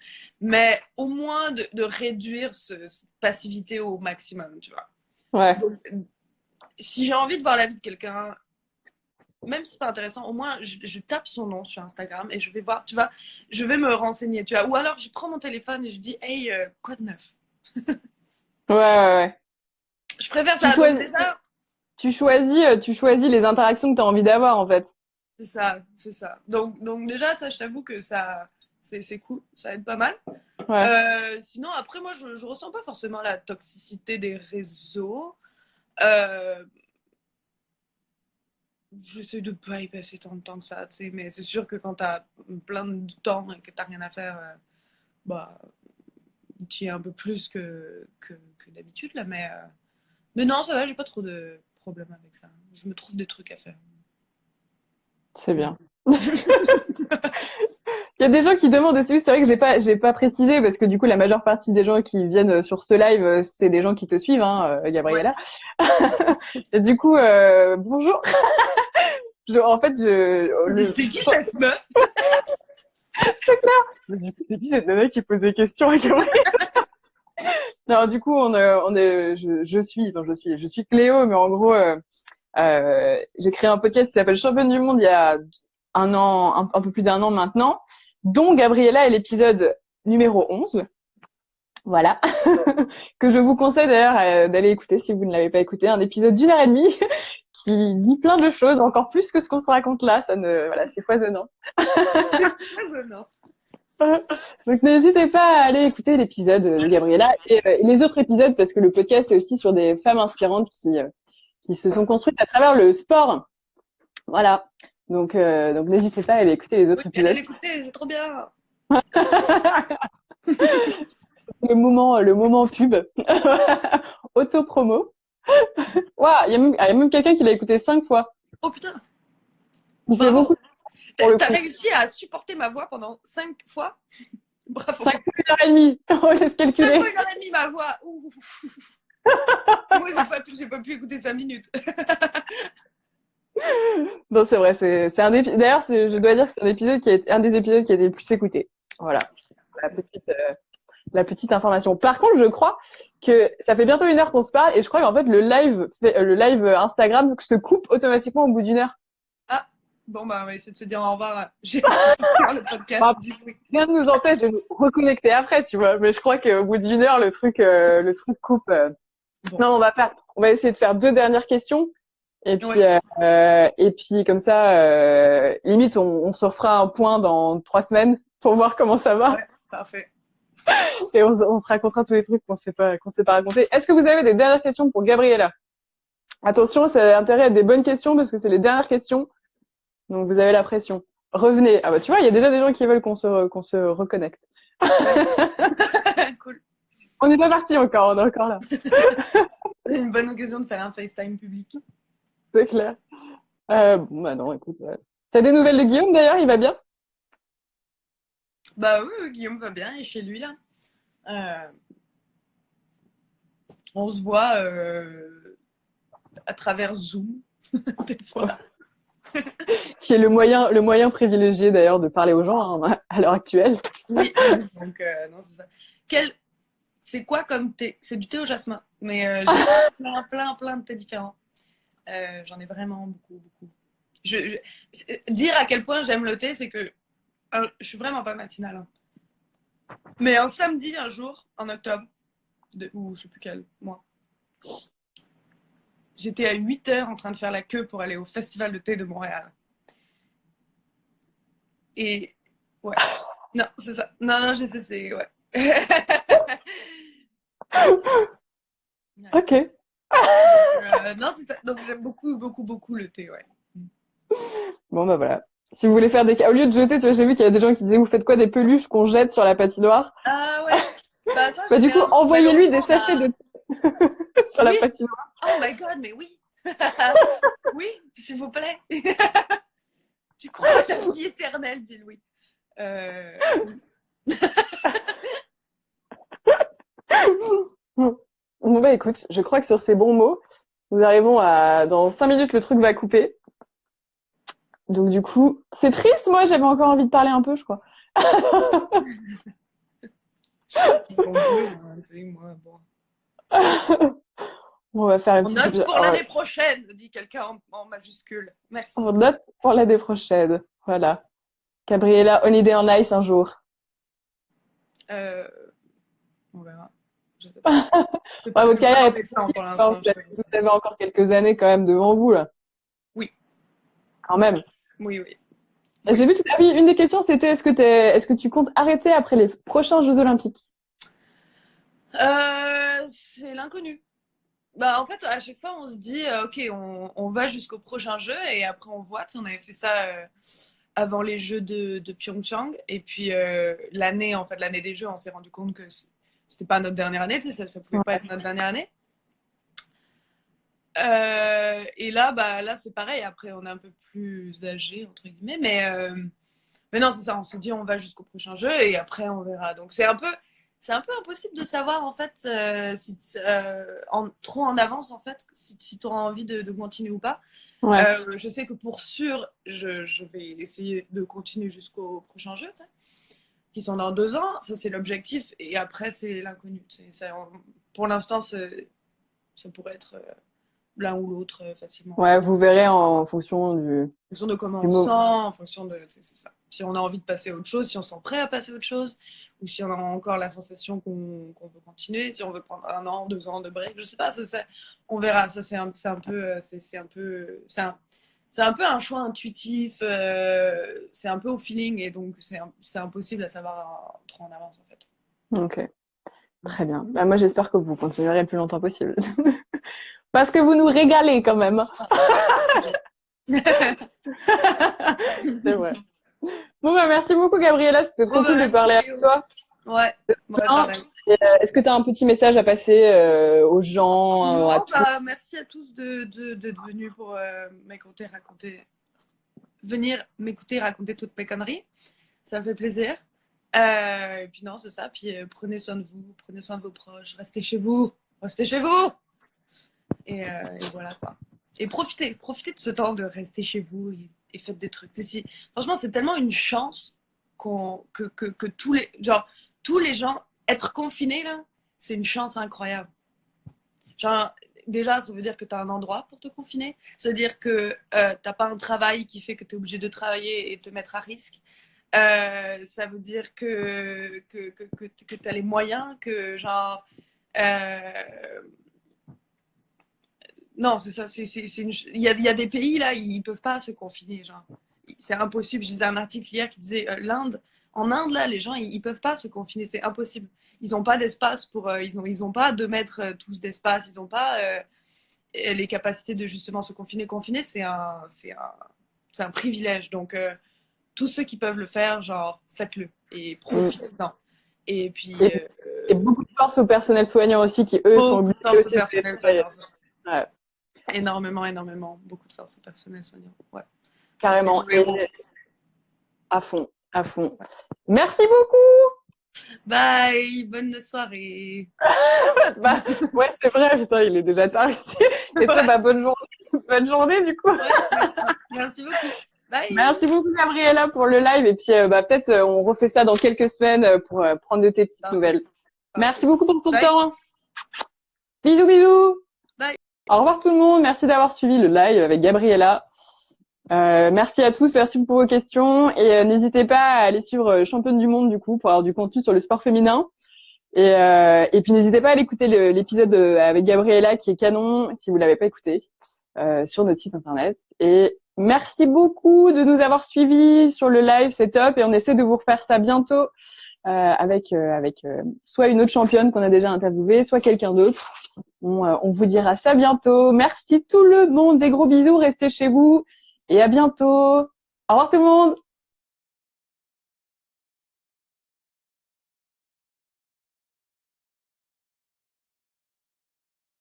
[SPEAKER 1] Mais au moins de réduire cette passivité au maximum, tu vois.
[SPEAKER 2] Ouais.
[SPEAKER 1] Donc, si j'ai envie de voir la vie de quelqu'un, même si c'est pas intéressant, au moins je tape son nom sur Instagram et je vais voir, tu vois, je vais me renseigner, tu vois. Ou alors je prends mon téléphone et je dis, hey, quoi de neuf?
[SPEAKER 2] Ouais.
[SPEAKER 1] Je préfère
[SPEAKER 2] Tu
[SPEAKER 1] ça. Donc
[SPEAKER 2] choisis,
[SPEAKER 1] déjà,
[SPEAKER 2] tu choisis les interactions que tu as envie d'avoir, en fait.
[SPEAKER 1] c'est ça, c'est ça. Donc déjà, ça, je t'avoue que ça, c'est cool, ça aide pas mal.
[SPEAKER 2] Ouais.
[SPEAKER 1] Sinon, après, moi, je ressens pas forcément la toxicité des réseaux. Euh, J'essaie de pas y passer tant de temps que ça, tu sais, mais c'est sûr que quand t'as plein de temps et que t'as rien à faire, bah, tu y es un peu plus que d'habitude, là, mais non, ça va, j'ai pas trop de problèmes avec ça. Je me trouve des trucs à faire.
[SPEAKER 2] C'est bien. Il y a des gens qui demandent aussi, c'est vrai que j'ai pas précisé parce que du coup la majeure partie des gens qui viennent sur ce live, c'est des gens qui te suivent, hein,
[SPEAKER 1] Ouais.
[SPEAKER 2] Gabriella. Et du coup, bonjour. En fait,
[SPEAKER 1] C'est qui cette meuf?
[SPEAKER 2] c'est clair. Mais du coup, c'est qui cette nana qui pose des questions à Gabriella? Non, du coup, je suis Cléo, mais en gros, j'ai créé un podcast qui s'appelle Championne du monde il y a un an, un peu plus d'un an maintenant, dont Gabriella est l'épisode numéro 11. Voilà. Que je vous conseille d'ailleurs d'aller écouter si vous ne l'avez pas écouté. Un épisode d'une heure et demie qui dit plein de choses, encore plus que ce qu'on se raconte là. Voilà, c'est foisonnant.
[SPEAKER 1] C'est foisonnant.
[SPEAKER 2] Donc n'hésitez pas à aller écouter l'épisode de Gabriella et les autres épisodes parce que le podcast est aussi sur des femmes inspirantes qui se sont construites à travers le sport. Voilà. Donc n'hésitez pas à aller écouter les
[SPEAKER 1] Oui,
[SPEAKER 2] autres
[SPEAKER 1] allez
[SPEAKER 2] épisodes.
[SPEAKER 1] l'écouter, c'est trop bien.
[SPEAKER 2] Le moment pub. Auto-promo. Waouh, il y a même quelqu'un qui l'a écouté 5 fois.
[SPEAKER 1] Oh putain,
[SPEAKER 2] Il fait beaucoup
[SPEAKER 1] bravo.
[SPEAKER 2] pour le
[SPEAKER 1] T'as
[SPEAKER 2] coup.
[SPEAKER 1] réussi à supporter ma voix pendant 5 fois.
[SPEAKER 2] 5
[SPEAKER 1] Bravo.
[SPEAKER 2] fois 1h30. On laisse
[SPEAKER 1] 5 fois
[SPEAKER 2] calculer.
[SPEAKER 1] 1h30 ma voix. Ouh. Moi, j'ai pas pu écouter 5 minutes.
[SPEAKER 2] Non, c'est vrai, c'est un d'ailleurs, je dois dire que c'est un épisode qui est un des épisodes qui a été le plus écouté. Voilà. La petite, euh, la petite information. Par contre, je crois que ça fait bientôt 1 heure qu'on se parle et je crois qu'en fait, le live Instagram se coupe automatiquement au bout d'1 heure.
[SPEAKER 1] Ah, bon, bah, on va essayer de se dire au revoir. J'ai faire le podcast.
[SPEAKER 2] Bon, rien ne nous empêche de nous reconnecter après, tu vois. Mais je crois qu'au bout d'1 heure, le truc coupe.
[SPEAKER 1] Bon.
[SPEAKER 2] Non, on va essayer de faire 2 dernières questions.
[SPEAKER 1] Ouais.
[SPEAKER 2] Et puis comme ça, limite, on se refera un point dans 3 semaines pour voir comment ça va.
[SPEAKER 1] Ouais, parfait.
[SPEAKER 2] Et on se racontera tous les trucs qu'on s'est pas racontés. Est-ce que vous avez des dernières questions pour Gabriella? Attention, ça a intérêt à être des bonnes questions parce que c'est les dernières questions. Donc vous avez la pression. Revenez. Ah bah tu vois, il y a déjà des gens qui veulent qu'on se reconnecte.
[SPEAKER 1] Ouais. Cool.
[SPEAKER 2] On n'est pas parti encore, on est encore là.
[SPEAKER 1] C'est une bonne occasion de faire un FaceTime public.
[SPEAKER 2] C'est clair. Bon, bah non, écoute. T'as des nouvelles de Guillaume d'ailleurs? Il va bien?
[SPEAKER 1] Bah oui, oui, Guillaume va bien, il est chez lui là. Euh, on se voit à travers Zoom, des fois.
[SPEAKER 2] Qui est le moyen privilégié d'ailleurs de parler aux gens hein, à l'heure actuelle.
[SPEAKER 1] Oui, donc non, c'est ça. C'est quoi comme thé? C'est du thé au jasmin, mais j'ai plein de thés différents. J'en ai vraiment beaucoup. Dire à quel point j'aime le thé, c'est que je suis vraiment pas matinale. Hein. Mais un samedi, un jour, en octobre, ou je sais plus quel mois, j'étais à 8 heures en train de faire la queue pour aller au Festival de thé de Montréal. Et ouais. Non, c'est ça. Non, je sais, c'est. Ouais. Ouais.
[SPEAKER 2] Ok.
[SPEAKER 1] Non, c'est ça. Donc j'aime beaucoup le thé, ouais.
[SPEAKER 2] Bon bah voilà. Si vous voulez faire au lieu de jeter, tu vois, j'ai vu qu'il y a des gens qui disaient vous faites quoi des peluches qu'on jette sur la patinoire?
[SPEAKER 1] Ah ouais. Bah ça,
[SPEAKER 2] Bah du coup,
[SPEAKER 1] généralement,
[SPEAKER 2] envoyez-lui des
[SPEAKER 1] malheureusement, on
[SPEAKER 2] sachets
[SPEAKER 1] a.
[SPEAKER 2] de thé sur la
[SPEAKER 1] Oui.
[SPEAKER 2] patinoire.
[SPEAKER 1] Oh my god, mais oui. Oui, s'il vous plaît. Tu crois à la vie éternelle, dit Louis. Oui.
[SPEAKER 2] Bon bah écoute, je crois que sur ces bons mots, nous arrivons à dans 5 minutes le truc va couper. Donc du coup, c'est triste, moi j'avais encore envie de parler un peu, je crois.
[SPEAKER 1] On peut, hein, c'est moi. Bon.
[SPEAKER 2] On va faire une
[SPEAKER 1] On
[SPEAKER 2] petite
[SPEAKER 1] note
[SPEAKER 2] épisode.
[SPEAKER 1] pour l'année prochaine, dit quelqu'un en majuscule.
[SPEAKER 2] On
[SPEAKER 1] Merci.
[SPEAKER 2] note pour l'année prochaine. Voilà. Gabriella, Holiday on Ice un jour.
[SPEAKER 1] Euh, on verra. Je sais pas.
[SPEAKER 2] Ouais, votre
[SPEAKER 1] C'est
[SPEAKER 2] carrière
[SPEAKER 1] vraiment
[SPEAKER 2] est
[SPEAKER 1] décent pour
[SPEAKER 2] pas
[SPEAKER 1] l'instant.
[SPEAKER 2] vous avez encore quelques années quand même devant vous, là.
[SPEAKER 1] Oui,
[SPEAKER 2] Quand même.
[SPEAKER 1] oui.
[SPEAKER 2] J'ai vu tout à l'heure, une des questions, c'était est-ce que tu comptes arrêter après les prochains Jeux Olympiques?
[SPEAKER 1] C'est l'inconnu. Bah, en fait, à chaque fois, on se dit, ok, on va jusqu'au prochain jeu et après, on voit. Si on avait fait ça avant les Jeux de Pyeongchang. Et puis, l'année des Jeux, on s'est rendu compte que c'était pas notre dernière année, tu sais, ça pouvait pas
[SPEAKER 2] Ouais.
[SPEAKER 1] être notre dernière année. Et là, bah, là, c'est pareil. Après, on est un peu plus âgé, entre guillemets. Mais non, c'est ça. On s'est dit, on va jusqu'au prochain jeu et après, on verra. Donc, c'est un peu impossible de savoir, en fait, si, trop en avance, en fait, si tu auras envie de continuer ou pas.
[SPEAKER 2] Ouais.
[SPEAKER 1] Je sais que pour sûr, je vais essayer de continuer jusqu'au prochain jeu, qui sont dans 2 ans. Ça, c'est l'objectif. Et après, c'est l'inconnu. Pour l'instant, ça pourrait être l'un ou l'autre facilement.
[SPEAKER 2] Ouais, vous verrez en fonction
[SPEAKER 1] En fonction de comment
[SPEAKER 2] du
[SPEAKER 1] on se sent,
[SPEAKER 2] moment.
[SPEAKER 1] en fonction de. C'est ça. Si on a envie de passer à autre chose, si on se sent prêt à passer à autre chose, ou si on a encore la sensation qu'on veut continuer, si on veut prendre 1 an, 2 ans de break, je sais pas, on verra. Ça, c'est un peu. C'est un peu un choix intuitif, c'est un peu au feeling, et donc c'est impossible à savoir trop en avance, en fait.
[SPEAKER 2] Ok. Très bien. Bah, moi, j'espère que vous continuerez le plus longtemps possible. Parce que vous nous régalez quand même.
[SPEAKER 1] Ah, ouais, c'est
[SPEAKER 2] C'est vrai. Bon, bah, merci beaucoup, Gabriella. C'était trop cool de
[SPEAKER 1] Merci,
[SPEAKER 2] parler
[SPEAKER 1] Cléo.
[SPEAKER 2] avec toi.
[SPEAKER 1] Ouais,
[SPEAKER 2] Hein.
[SPEAKER 1] pareil.
[SPEAKER 2] Et, est-ce que tu as un petit message à passer aux gens, à
[SPEAKER 1] Non,
[SPEAKER 2] tous?
[SPEAKER 1] bah, merci à tous d'être venus pour venir m'écouter raconter toutes mes conneries. Ça me fait plaisir. Et puis non, c'est ça. Puis prenez soin de vous, prenez soin de vos proches, restez chez vous, restez chez vous. Et voilà quoi. Et profitez de ce temps de rester chez vous et faites des trucs. Franchement, c'est tellement une chance que tous les gens, être confinés là, c'est une chance incroyable. Genre, déjà, ça veut dire que tu as un endroit pour te confiner. Ça veut dire que t'as pas un travail qui fait que tu es obligé de travailler et te mettre à risque. Ça veut dire que tu as les moyens, que genre. euh, non, c'est ça. Il y a des pays là, ils peuvent pas se confiner. Genre. C'est impossible. Je lisais un article hier qui disait l'Inde. En Inde, là, les gens, ils peuvent pas se confiner. C'est impossible. Ils n'ont pas d'espace pour. Ils ont pas 2 mètres tous d'espace. Ils n'ont pas les capacités de justement se confiner. Confiner, c'est un privilège. Donc, tous ceux qui peuvent le faire, genre, faites-le et profitez-en. Et puis,
[SPEAKER 2] Et beaucoup de force au personnel soignant aussi, qui eux sont
[SPEAKER 1] beaucoup de
[SPEAKER 2] obligés
[SPEAKER 1] force au
[SPEAKER 2] aussi de
[SPEAKER 1] personnel
[SPEAKER 2] travailler.
[SPEAKER 1] soignant.
[SPEAKER 2] Ouais,
[SPEAKER 1] Énormément, énormément. Beaucoup de force au personnel soignant. Ouais. C'est
[SPEAKER 2] carrément.
[SPEAKER 1] vos héros.
[SPEAKER 2] À fond, à fond. Merci beaucoup.
[SPEAKER 1] Bye, bonne soirée.
[SPEAKER 2] Bah, ouais, c'est vrai, putain, il est déjà tard ici. Et toi,
[SPEAKER 1] Ouais,
[SPEAKER 2] bah, bonne journée. Bonne journée, du coup.
[SPEAKER 1] ouais, merci. Merci beaucoup. Bye.
[SPEAKER 2] Merci beaucoup, Gabriella, pour le live. Et puis, bah, peut-être, on refait ça dans quelques semaines pour prendre de tes petites
[SPEAKER 1] Parfait.
[SPEAKER 2] nouvelles. Merci
[SPEAKER 1] Parfait.
[SPEAKER 2] beaucoup pour ton
[SPEAKER 1] Bye.
[SPEAKER 2] temps. Bisous, bisous.
[SPEAKER 1] Bye.
[SPEAKER 2] Au revoir tout le monde. Merci d'avoir suivi le live avec Gabriella. Merci à tous, merci pour vos questions. Et n'hésitez pas à aller suivre Championne du Monde, du coup, pour avoir du contenu sur le sport féminin. Et puis n'hésitez pas à aller écouter l'épisode avec Gabriella qui est canon si vous l'avez pas écouté sur notre site internet. Et merci beaucoup de nous avoir suivis sur le live, c'est top. Et on essaie de vous refaire ça bientôt avec soit une autre championne qu'on a déjà interviewée, soit quelqu'un d'autre. On vous dira ça bientôt. Merci tout le monde, des gros bisous, restez chez vous et à bientôt. Au revoir tout le monde.